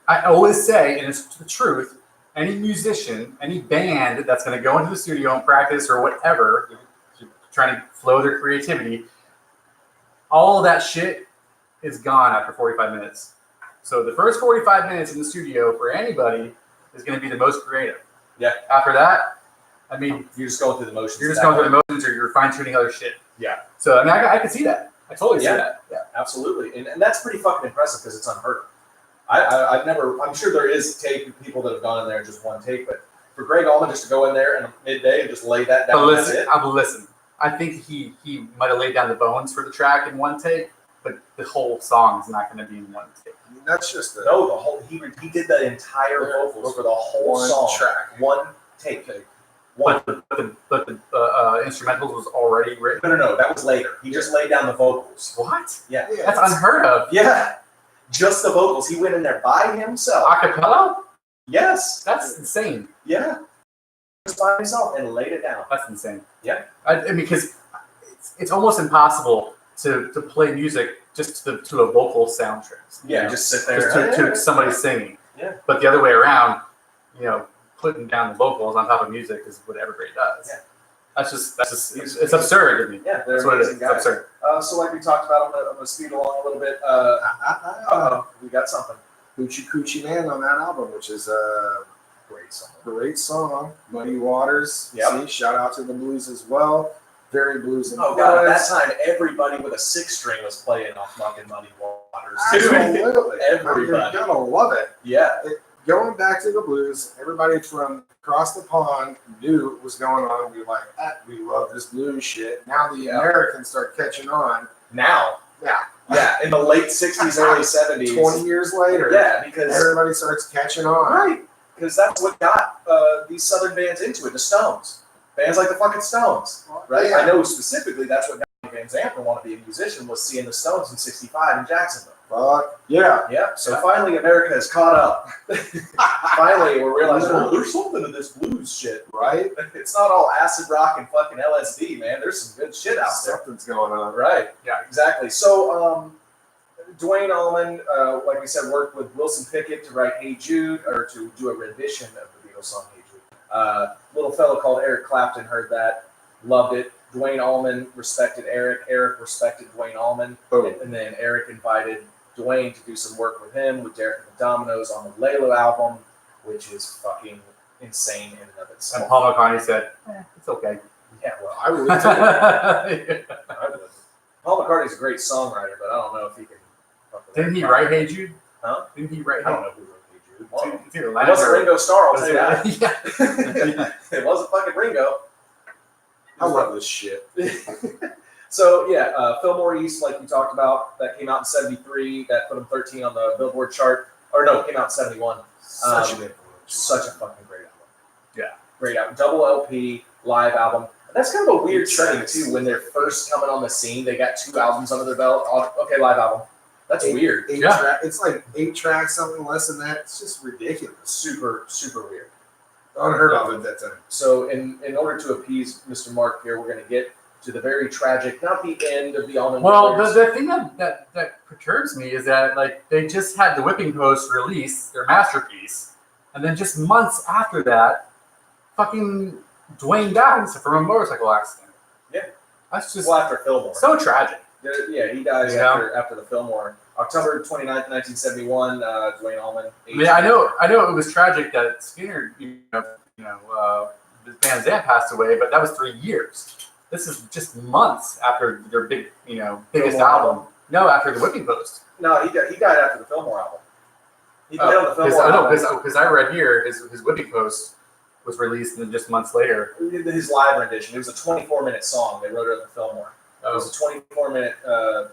I always say, and it's the truth, any musician, any band that's going to go into the studio and practice or whatever, trying to flow their creativity, all of that shit is gone after 45 minutes. So the first 45 minutes in the studio for anybody is going to be the most creative. Yeah. After that, I mean, You're just going through the motions. you're at just that going through point. the motions or you're fine-tuning other shit. Yeah. So, I mean, I can see that. I totally see Yeah. that. Yeah. Absolutely, and that's pretty fucking impressive because it's unheard of. I've never. I'm sure there is people that have gone in there and just one take, but for Greg Allman just to go in there and midday and just lay that down, But that's listen, it. listen. I think he might have laid down the bones for the track in one take, but the whole song is not going to be in one take. I mean, that's just a No, the whole he did the entire vocals for the whole one song, track. one take, one. But the instrumentals was already written. No, that was later. He just laid down the vocals. What? Yeah, Yeah, That's unheard of. yeah, just the vocals. He went in there by himself. Acapella? Yes, That's insane. yeah, just by himself and laid it down. That's insane. Yeah. I mean, because it's almost impossible to play music just to a vocal soundtrack. Yeah, just sit there. Just to somebody singing. Yeah. But the other way around, putting down the vocals on top of music is what Evergrey does. Yeah. That's just it's absurd to me. Yeah, they're That's what it is. amazing It's guys. absurd. So like we talked about, I'm gonna speed along a little bit. We got something. Hoochie Coochie Man on that album, which is a Great song. great song. Muddy Waters. Yep. See, shout out to the blues as well. Very blues and Oh god, at that time everybody with a 6-string was playing off fucking Muddy Waters. Absolutely. Everybody. You're gonna love it. Yeah. Going back to the blues, everybody from across the pond knew what was going on. We were like, we love this blues shit. Now the Yeah. Americans start catching on. Now. Yeah. Yeah. In the late 60s, early 70s. 20 years later, Yeah, because everybody starts catching on. right. Because that's what got these southern bands into it. The Stones. Bands like the fucking Stones. Right? Yeah. I know specifically that's what got Van Zandt to want to be a musician was seeing the Stones in '65 in Jacksonville. Fuck yeah. Yep. So Yeah. finally, America has caught up. Finally, we're realizing, oh, there's something to this blues shit. Right? It's not all acid rock and fucking LSD, man. There's some good shit out there. Something's going on. Right. Yeah. Exactly. So, Dwayne Allman, like we said, worked with Wilson Pickett to write "Hey Jude" or to do a rendition of the Beatles song "Hey Jude." Little fellow called Eric Clapton heard that, loved it. Dwayne Allman respected Eric. Eric respected Dwayne Allman. Boom. And then Eric invited Dwayne to do some work with him with Derek and the Dominoes on the Laylo album, which is fucking insane in and of And itself. Paul McCartney said, it's okay. Yeah, well, I would too. I would. Paul McCartney's a great songwriter, but I don't know if he can. fuck with Didn't he that. write Hey Jude? Huh? Didn't he write I don't know who wrote Hey Jude. One of them. It's either It Lennon wasn't or- Ringo Starr, I'll tell you that. Yeah. It wasn't fucking Ringo. I love this shit. So yeah, Fillmore East, like we talked about, that came out in '73. That put him 13 on the Billboard chart. Or no, it came out in '71. Such an influence. Such a fucking great album. Yeah. Great album. Double LP, live album. And that's kind of a weird Eight setting tracks. too. When they're first coming on the scene, they got 2 albums under their belt. Okay, live album. That's weird. Eight Yeah. track, it's like 8 tracks, something less than that. It's just ridiculous. Super, super weird. Unheard of at that time. So in order to appease Mr. Mark here, we're going to get to the very tragic, not the end of the Allman Well, Brothers. the thing that perturbs me is that like they just had the Whipping Post release their masterpiece, and then just months after that, fucking Dwayne dies from a motorcycle accident. Yeah. That's just Well, after Fillmore. so tragic. Yeah, he dies Yeah. after the Fillmore. October 29th, 1971, Dwayne Allman. I mean, I know it was tragic that Skinner, Van Zandt passed away, but that was 3 years. This is just months after their biggest Fillmore album. No, after the Whipping Post. No, he died after the Fillmore album. He died on the Fillmore album. Because I read here his Whipping Post was released and then just months later. His live rendition. It was a 24-minute song. They wrote it at the Fillmore. It was a 24-minute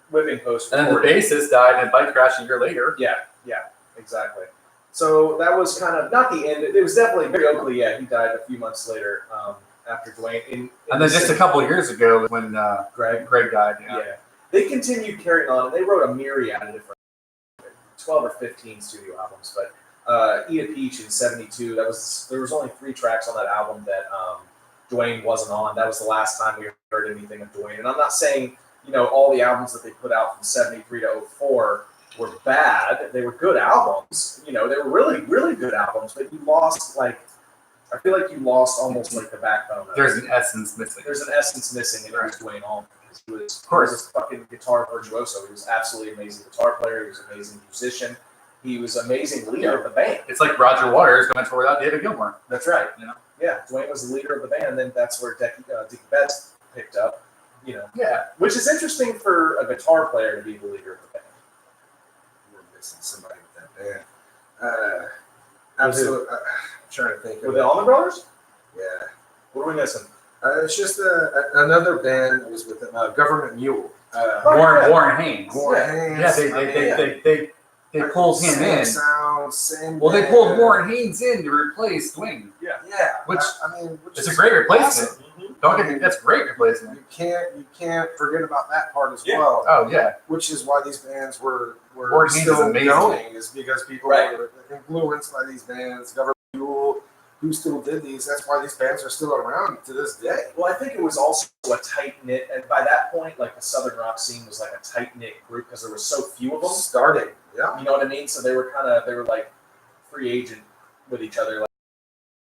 Whipping Post. And then the bassist died in a bike crash a year later. Yeah, exactly. So that was kind of not the end. It was definitely Gary Oakley. Yeah, he died a few months later after Dwayne. And then just a couple of years ago when Greg died. Yeah, they continued carrying on, and they wrote a myriad of different 12 or 15 studio albums. But Eat a Peach in '72. There was only 3 tracks on that album that Dwayne wasn't on. That was the last time we heard anything of Dwayne. And I'm not saying all the albums that they put out from '73 to '04 were bad. They were good albums. They were really, really good albums. But you lost I feel like you lost almost the backbone. There's an essence missing. There's an essence missing, and it was Dwayne Allman. He was a fucking guitar virtuoso. He was absolutely amazing guitar player. He was an amazing musician. He was an amazing leader of the band. It's like Roger Waters going tour without David Gilmour. That's right. Yeah, Dwayne was the leader of the band, and then that's where Dickie Betts picked up. Yeah, which is interesting for a guitar player to be the leader of the band. We're missing somebody with that band. Absolutely. I'm trying to think. With the Allman Brothers? Yeah. What are we missing? It's just another band that was with Government Mule. Warren Haynes. Warren Haynes. Yeah, they pulled him in. Same Well, they band. pulled Warren Haynes in to replace Dwayne. Yeah. Which is it's a great replacement. awesome. Don't get me. That's a great replacement. You can't forget about that part as Yeah. well. Oh yeah. Which is why these bands were Warren Haynes is still amazing. going, is because people Right. were influenced by these bands. Government Mule, who still did these. That's why these bands are still around to this day. Well, I think it was also a tight-knit, and by that point, the Southern rock scene was a tight-knit group because there were so few of them. Starting, yeah. You know what I mean? So they were free agent with each other.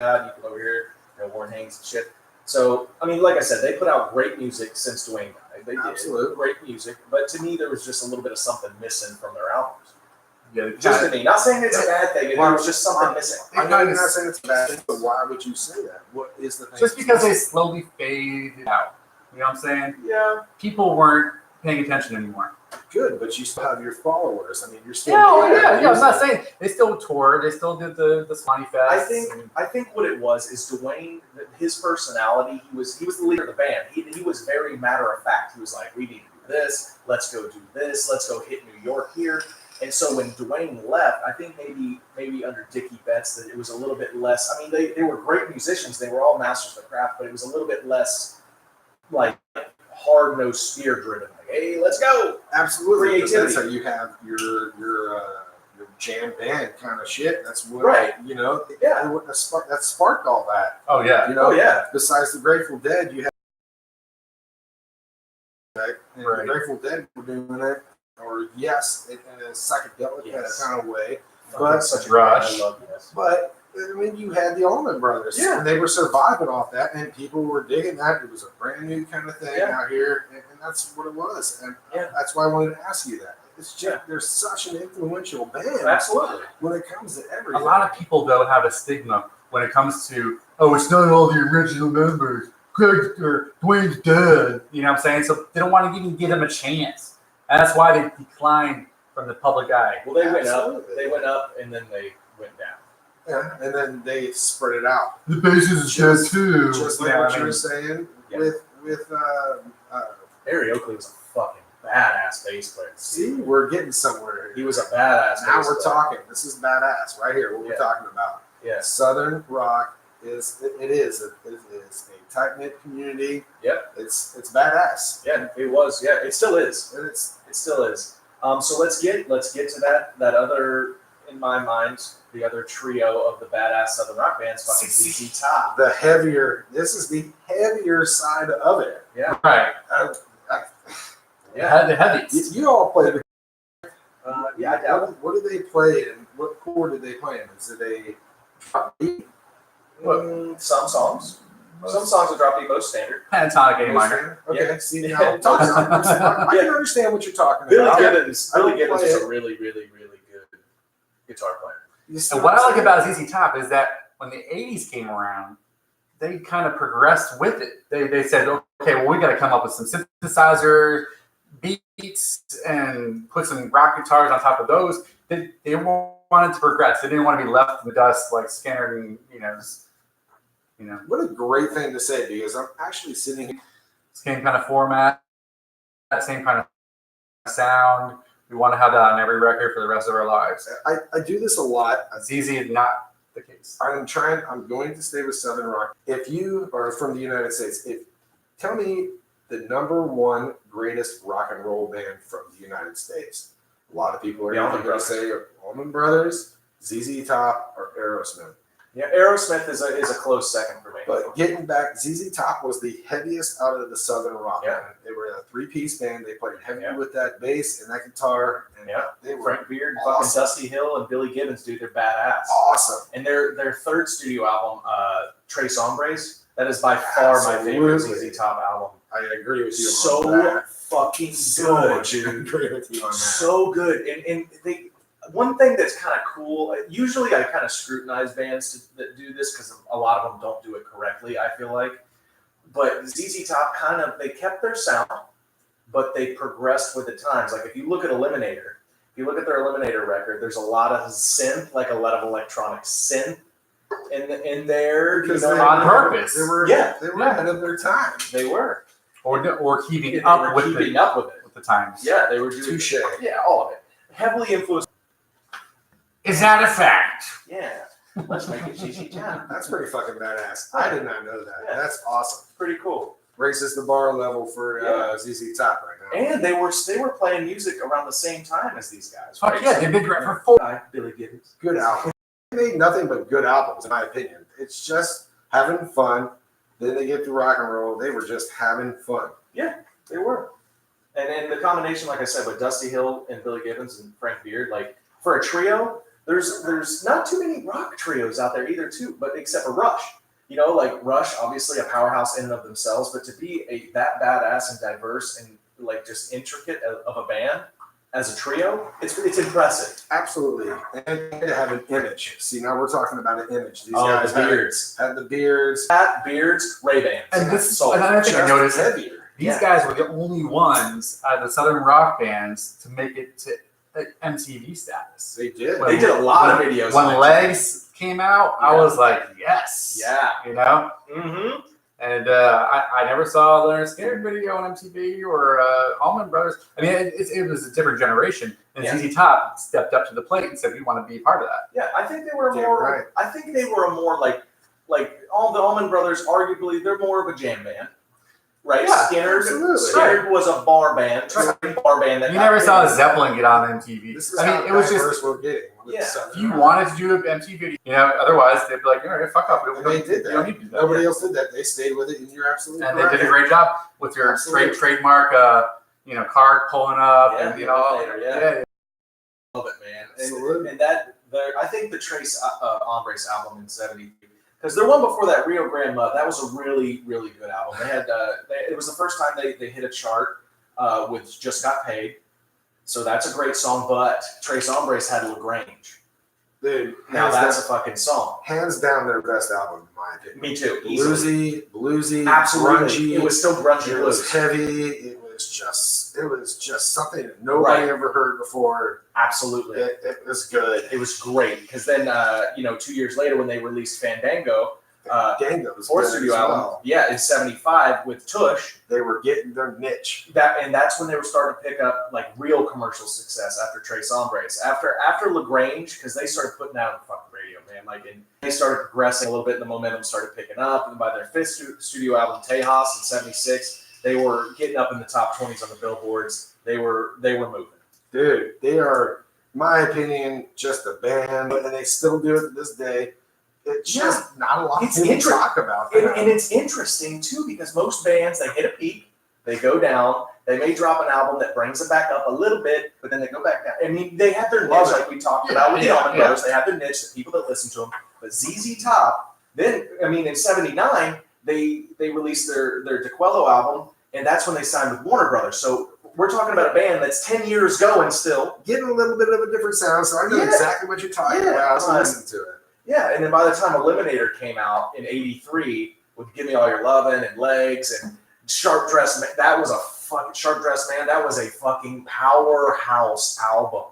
God, you come over here, Warren Haynes and shit. So, like I said, they put out great music since Dwayne died. They did. Absolutely. Great music. But to me, there was just a little bit of something missing from their albums. Yeah. Just to me. Not saying it's a bad thing. There was just something missing. I know you're not saying it's a bad thing, but why would you say that? What is the thing? Just because they slowly faded out. You know what I'm saying? Yeah. People weren't paying attention anymore. Good, but you still have your followers. You're still. Yeah. I'm not saying they still toured. They still did the Swanee Fest. I think what it was is Dwayne, his personality. He was the leader of the band. He was very matter of fact. He was like, we need to do this. Let's go do this. Let's go hit New York here. And so when Dwayne left, I think maybe under Dickie Betts that it was a little bit less. They were great musicians. They were all masters of the craft, but it was a little bit less hard-nosed, spear-driven. Hey, let's go. Absolutely. Creativity. So you have your jam band kind of shit. That's what Right. Yeah. That sparked all that. Oh yeah. Oh yeah. Besides the Grateful Dead, you have and Right. the Grateful Dead were doing it, or yes, in a psychedelic Yes. kind of way. But But Rush. I love this. But you had the Allman Brothers, Yeah. and they were surviving off that, and people were digging that. It was a brand new kind of thing Yeah. out here, and that's what it was. And Yeah. that's why I wanted to ask you that. It's just they're such an influential band Absolutely. when it comes to A everything. lot of people though have a stigma when it comes to it's not all the original members. Craig or Dwayne's dead. You know what I'm saying? So they don't want to even give them a chance. And that's why they declined from the public eye. Well, they went up. Absolutely. They went up, and then they went down. Yeah, and then they spread it out. The bassist is dead too. Just like what you were saying Yeah. with Harry Oakley was a fucking badass bass player. see, we're getting somewhere. He was a badass. Now bass we're player. talking. This is badass right here. What Yeah. we're talking about. Yeah. Southern rock is a tight knit community. Yep. It's badass. Yeah, it was. Yeah, it still is. And it's It still is. So let's get to that other, in my mind, the other trio of the badass Southern rock bands, fucking ZZ Top. the heavier. This is the heavier side of it. Right. Yeah. The heavies. You all play the. Yeah, I doubt it. What do they play and what chord did they play in? Is it a drop B? Some songs. Some songs are drop D, most standard. Pentatonic A minor. Okay, Yeah. see now I'm talking. I can understand what you're talking Billy about. Gibbons. I don't Billy Gibbons play is it. a really, really, really good guitar player. You see And what I like I'm about ZZ Top is that when the 80s came around, they kind of progressed with it. They said, okay, well, we got to come up with some synthesizers, beats, and put some rock guitars on top of those. They wanted to progress. They didn't want to be left in the dust like Skinner and, What a great thing to say, because I'm actually sitting here. same kind of format, that same kind of sound. We want to have that on every record for the rest of our lives. I do this a lot. ZZ is not the case. I'm going to stay with Southern rock. If you are from the United States, tell me the number one greatest rock and roll band from the United States. A lot of people are going to say Allman Brothers, ZZ Top, or Aerosmith. Yeah, Aerosmith is a close second for me. But getting back, ZZ Top was the heaviest out of the Southern rock Yeah. band. They were a three-piece band. They played heavy Yeah. with that bass and that guitar. And Yeah. they were Frank Beard, awesome. fucking Dusty Hill, and Billy Gibbons, dude, they're badass. awesome. And their third studio album, Tres Hombres, that is by far my favorite Absolutely. ZZ Top album. I agree with you So on that. fucking So good, much. I dude. agree with you on that. So good. And they, one thing that's kind of cool, usually I kind of scrutinize bands that do this because a lot of them don't do it correctly, I feel like. But ZZ Top they kept their sound, but they progressed with the times. Like if you look at Eliminator, if you look at their Eliminator record, there's a lot of synth, like a lot of electronic synth in there. Because you know, they- on purpose. They were ahead of their time. They were. Or keeping They up were with keeping up with it. the times. Yeah, they were doing Touche. Yeah, all of it. Heavily influenced. Is that a fact? Yeah. Let's make it ZZ Top. That's pretty fucking badass. I did not know that. Yeah. That's awesome. Pretty cool. Raises the bar level for ZZ Top right now. And they were playing music around the same time as these guys. Fuck right? yeah, they've been great for 4. Billy Gibbons. Good album. They made nothing but good albums, in my opinion. It's just having fun. Then they get to rock and roll. They were just having fun. They were. And then the combination, like I said, with Dusty Hill and Billy Gibbons and Frank Beard, like for a trio, there's not too many rock trios out there either, too, but except for Rush. You know, like Rush, obviously a powerhouse in and of themselves, but to be that badass and diverse and like just intricate of a band as a trio, it's impressive. Absolutely. And to have an image. See, now we're talking about an image. These Oh, guys the beards. had the beards. Hat, beards, Ray-Bans. And this, So, another thing I Just noticed, heavier. these guys were the only ones out of the Southern rock bands to make it to MTV status. They did. They did a lot of videos. When on it. Legs came out, I Yeah. was like, yes. Yeah. You know? Mm-hmm. And I never saw a Leonard Skinner video on MTV or Allman Brothers. I mean, it was a different generation. And Yeah. ZZ Top stepped up to the plate and said, we want to be part of that. Yeah, I think they were Damn more. right. I think they were a more like all the Allman Brothers. Arguably, they're more of a jam band, right? Yeah, absolutely. Skinner was a bar band, touring bar band. That You got never saw big. Zeppelin get on MTV. This is I how mean, it was diverse just, we're getting. with Yeah. Southern if you rock. wanted to do an MTV video, otherwise they'd be like, all right, fuck off. And they did You don't that. need to do that. Nobody else did that. They stayed with it, and you're absolutely And right. they did a great job with your Absolutely. trademark, card pulling up, Yeah, and the elevator, yeah. Love it, man. Absolutely. And I think the Trace Hombres album in '70, because their one before that, Rio Grande Mud, that was a really, really good album. They had it was the first time they hit a chart with Just Got Paid, so that's a great song. But Trace Hombres had LaGrange. Dude, Now hands that's down, a fucking song. hands down their best album, in my opinion. Me too. Easily. Bluesy, Absolutely. grungy. It was still grungy It was blues. heavy. It was just something that nobody Right. ever heard before. Absolutely. It was good. It was great because then 2 years later when they released Fandango, Dango's fourth good studio as album, well. in '75 with Tush. They were getting their niche. That's when they were starting to pick up like real commercial success after Tres Hombres. After LaGrange, because they started putting out on fucking radio, man. And they started progressing a little bit, and the momentum started picking up. And by their fifth studio album, Tejas, in '76, they were getting up in the top 20s on the billboards. They were moving. Dude, they are, in my opinion, just a band, and they still do it to this day. It's just not a lot It's to talk about. And it's interesting too because most bands they hit a peak, they go down, they may drop an album that brings them back up a little bit, but then they go back down. I mean, they have their niche, Love it. like we talked about with the Yeah, Allman yeah. Brothers. They have their niche, the people that listen to them. But ZZ Top, then in '79 they released their DeQuello album, and that's when they signed with Warner Brothers. So we're talking about a band that's 10 years going still. Getting a little bit of a different sound, so I know Yeah. exactly what you're talking Yeah. about. So listen to it. Yeah, and then by the time Eliminator came out in '83 with "Give Me All Your Lovin'" and "Legs" and "Sharp Dressed Man," that was a fucking "Sharp Dressed Man." That was a fucking powerhouse album.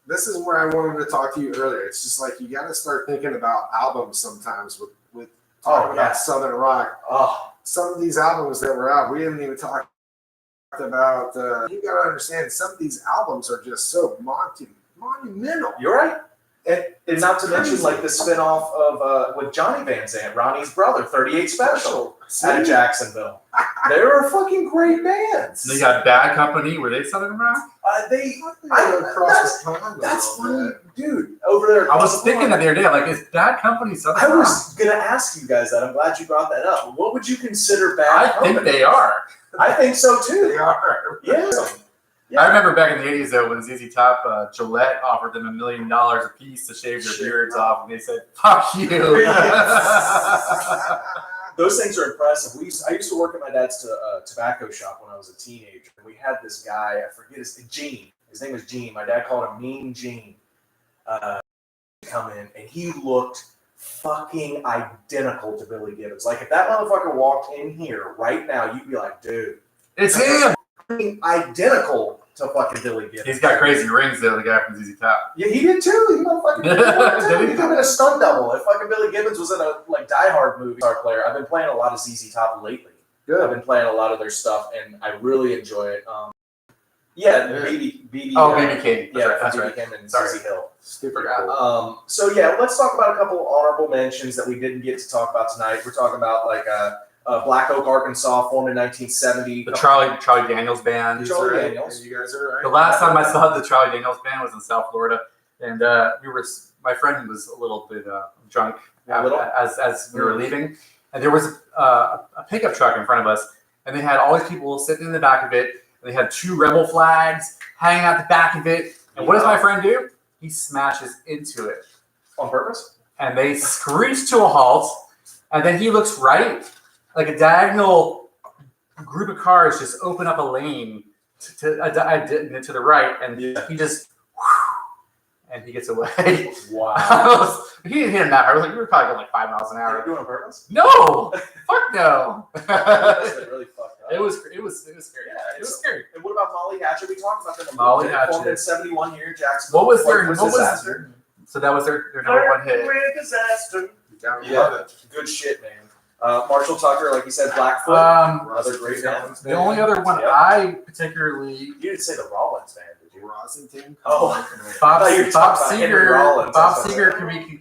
This is where I wanted to talk to you earlier. It's just like you got to start thinking about albums sometimes with talking about Southern rock. Oh, some of these albums that were out, we didn't even talk about. You got to understand, some of these albums are just so monumental. you're right. And not to mention like the spinoff of with Johnny Van Zant, Ronnie's brother, 38 Special, out of Jacksonville. They were fucking great bands. They got Bad Company. Were they Southern rock? That's funny, dude. Over there, I was thinking that the other day, like, is Bad Company Southern I rock? was gonna ask you guys that. I'm glad you brought that up. What would you consider Bad I Company? think they are. I think so too. They are. Yeah. I remember back in the 80s, though, when ZZ Top, Gillette offered them $1 million a piece to shave their beards off, and they said, fuck you. Those things are impressive. I used to work at my dad's tobacco shop when I was a teenager. And we had this guy, I forget Gene. His name was Gene. My dad called him Mean Gene. Come in, and he looked fucking identical to Billy Gibbons. Like, if that motherfucker walked in here right now, you'd be like, dude. It's him. Identical to fucking Billy Gibbons. He's got crazy rings, though, the guy from ZZ Top. Yeah, he did too. He motherfucking did too. He could have been a stunt double. If fucking Billy Gibbons was in a like Die Hard movie star player, I've been playing a lot of ZZ Top lately. Good. I've been playing a lot of their stuff, and I really enjoy it. BB. Oh, BB King. Yeah, That's BB right. King and Sorry. ZZ Hill. Stupid. So yeah, let's talk about a couple honorable mentions that we didn't get to talk about tonight. We're talking about like Black Oak, Arkansas, formed in 1970. The Charlie Daniels Band. Charlie Daniels. You guys are right. The last time I saw the Charlie Daniels Band was in South Florida, and my friend was a little bit drunk as we were leaving, and there was a pickup truck in front of us, and they had all these people sitting in the back of it, and they had 2 rebel flags hanging out the back of it, and what does my friend do? He smashes into it. On purpose? And they screech to a halt, and then he looks right, like a diagonal group of cars just open up a lane to the right, and he just, and he gets away. Wow. He didn't hit him that hard. I was like, you were probably going like 5 miles an Are you hour. doing it on purpose? No, fuck no. That's really fucked up. It was scary. Yeah, It was scary. And what about Molly Hatchet? We talked about them. Molly Hatchet. Formed in 71 here in Jacksonville. What was their Disaster? So that was their number one hit. Disaster. You gotta Yeah. love it. Good shit, man. Marshall Tucker, like you said, Blackfoot. Another great band. The only other one Yeah. I particularly You didn't say the Rollins band, did you? Rosington. Oh. Bob thought you were talking about Henry Rollins. Seeger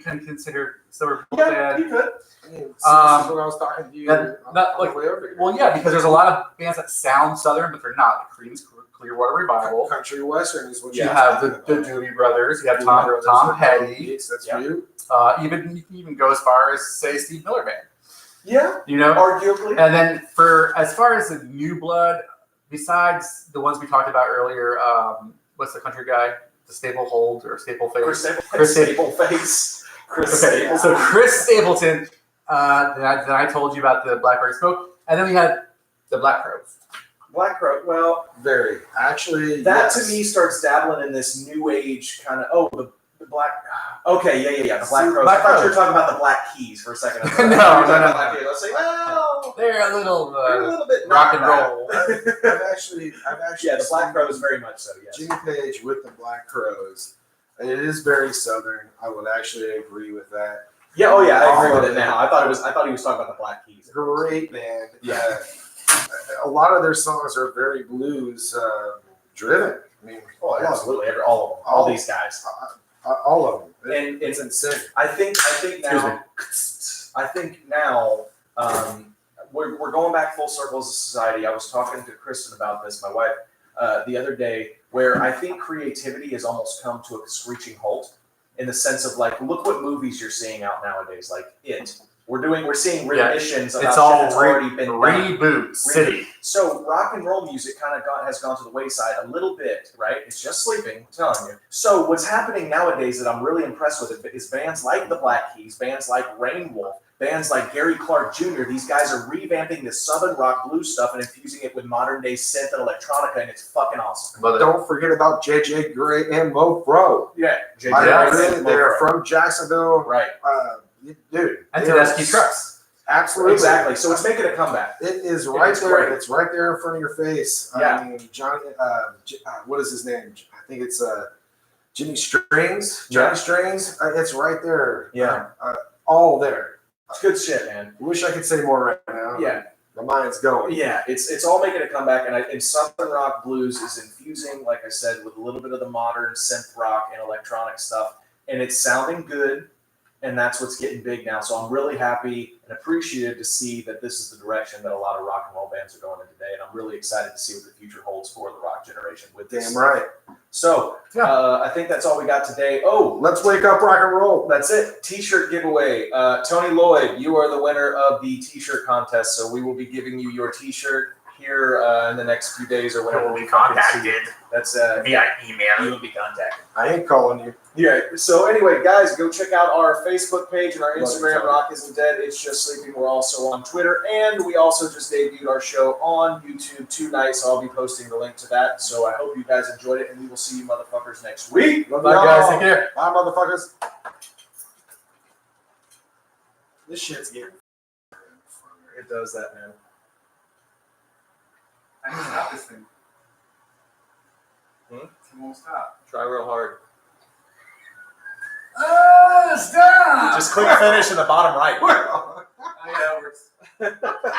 can consider silver bullet Yeah, band. you could. I mean, this is what I was talking to you that- on that, the like- way over here. Well, yeah, because there's a lot of bands that sound southern, but they're not. Like Creedence Clearwater Revival. Country Western is what You you're have talking the about. Doobie Brothers. You have Doobie Brothers, Tom the Petty. Beats, that's Yeah. you. Even you can even go as far as say Steve Miller Band. Yeah, You know. arguably. And then for as far as the new blood, besides the ones we talked about earlier, what's the country guy? The Staple Hold or Staple Face? Chris Stapleface. Chris Okay, Stapleface. so Chris Stapleton. Then I told you about the Blackbird Smoke, and then we had the Black Crowes. Black Crow. Well, Very. Actually, that yes. to me starts dabbling in this new age kind of. The Black. Okay, yeah. The Black See, Crows. Black I thought you were Crows. talking about the Black Keys for a second. I thought No, you were no, talking no, about no. Black Keys. I was like, well, They're a little they're a little bit rock and not roll. I've actually Yeah, the Black Crows very much so. Yes. Jimmy Page with the Black Crows. And it is very southern. I would actually agree with that. Yeah. Oh yeah, I agree with it now. I thought he was talking about the Black Keys. Great band. Yeah. A lot of their songs are very blues driven. I mean, Oh, absolutely. All of them. All these guys. all of them. And It's insane. I think now we're going back full circle as a society. I was talking to Kristen about this, my wife, the other day, where I think creativity has almost come to a screeching halt in the sense of like, look what movies you're seeing out nowadays, like It. We're seeing renditions about It's shit all that's already been done. reboot city. So rock and roll music kind of has gone to the wayside a little bit, right? It's just sleeping, I'm telling you. So what's happening nowadays that I'm really impressed with is bands like the Black Keys, bands like Rain Wolf, bands like Gary Clark Jr. These guys are revamping this southern rock blues stuff and infusing it with modern day synth and electronica, and it's fucking awesome. But Don't forget about JJ Gray and Mo Bro. Yeah, By the way, Yes. they're from Jacksonville. right. dude. And they are Tedeschi trucks. Absolutely. Exactly. So it's making a comeback. It is And right it's there. great. It's right there in front of your face. Yeah. I mean, Johnny. What is his name? I think it's Jimmy Strings. Johnny Yeah. Strings. It's right there. Yeah. All there. It's good shit, man. Wish I could say more right now. Yeah. The mind's going. Yeah, it's all making a comeback, and Southern Rock Blues is infusing, like I said, with a little bit of the modern synth rock and electronic stuff, and it's sounding good, and that's what's getting big now. So I'm really happy and appreciative to see that this is the direction that a lot of rock and roll bands are going in today, and I'm really excited to see what the future holds for the rock generation with this. Damn right. So I think that's all we got today. Oh, Let's wake up rock and roll. that's it. T-shirt giveaway. Tony Lloyd, you are the winner of the T-shirt contest. So we will be giving you your T-shirt here in the next few days or whenever we contacted That's via email. you will be contacted. I ain't calling you. Yeah. So anyway, guys, go check out our Facebook page and our Love Instagram. it, Tony. Rock Isn't Dead. It's Just Sleeping. We're also on Twitter, and we also just debuted our show on YouTube tonight. So I'll be posting the link to that. So I hope you guys enjoyed it, and we will see you motherfuckers next week. Love Bye, y'all. guys. Take care. Bye, motherfuckers. This shit's getting. It does that, man. I can stop this thing. Hmm? It won't stop. Try real hard. Stop! Just click finish in the bottom right. I know.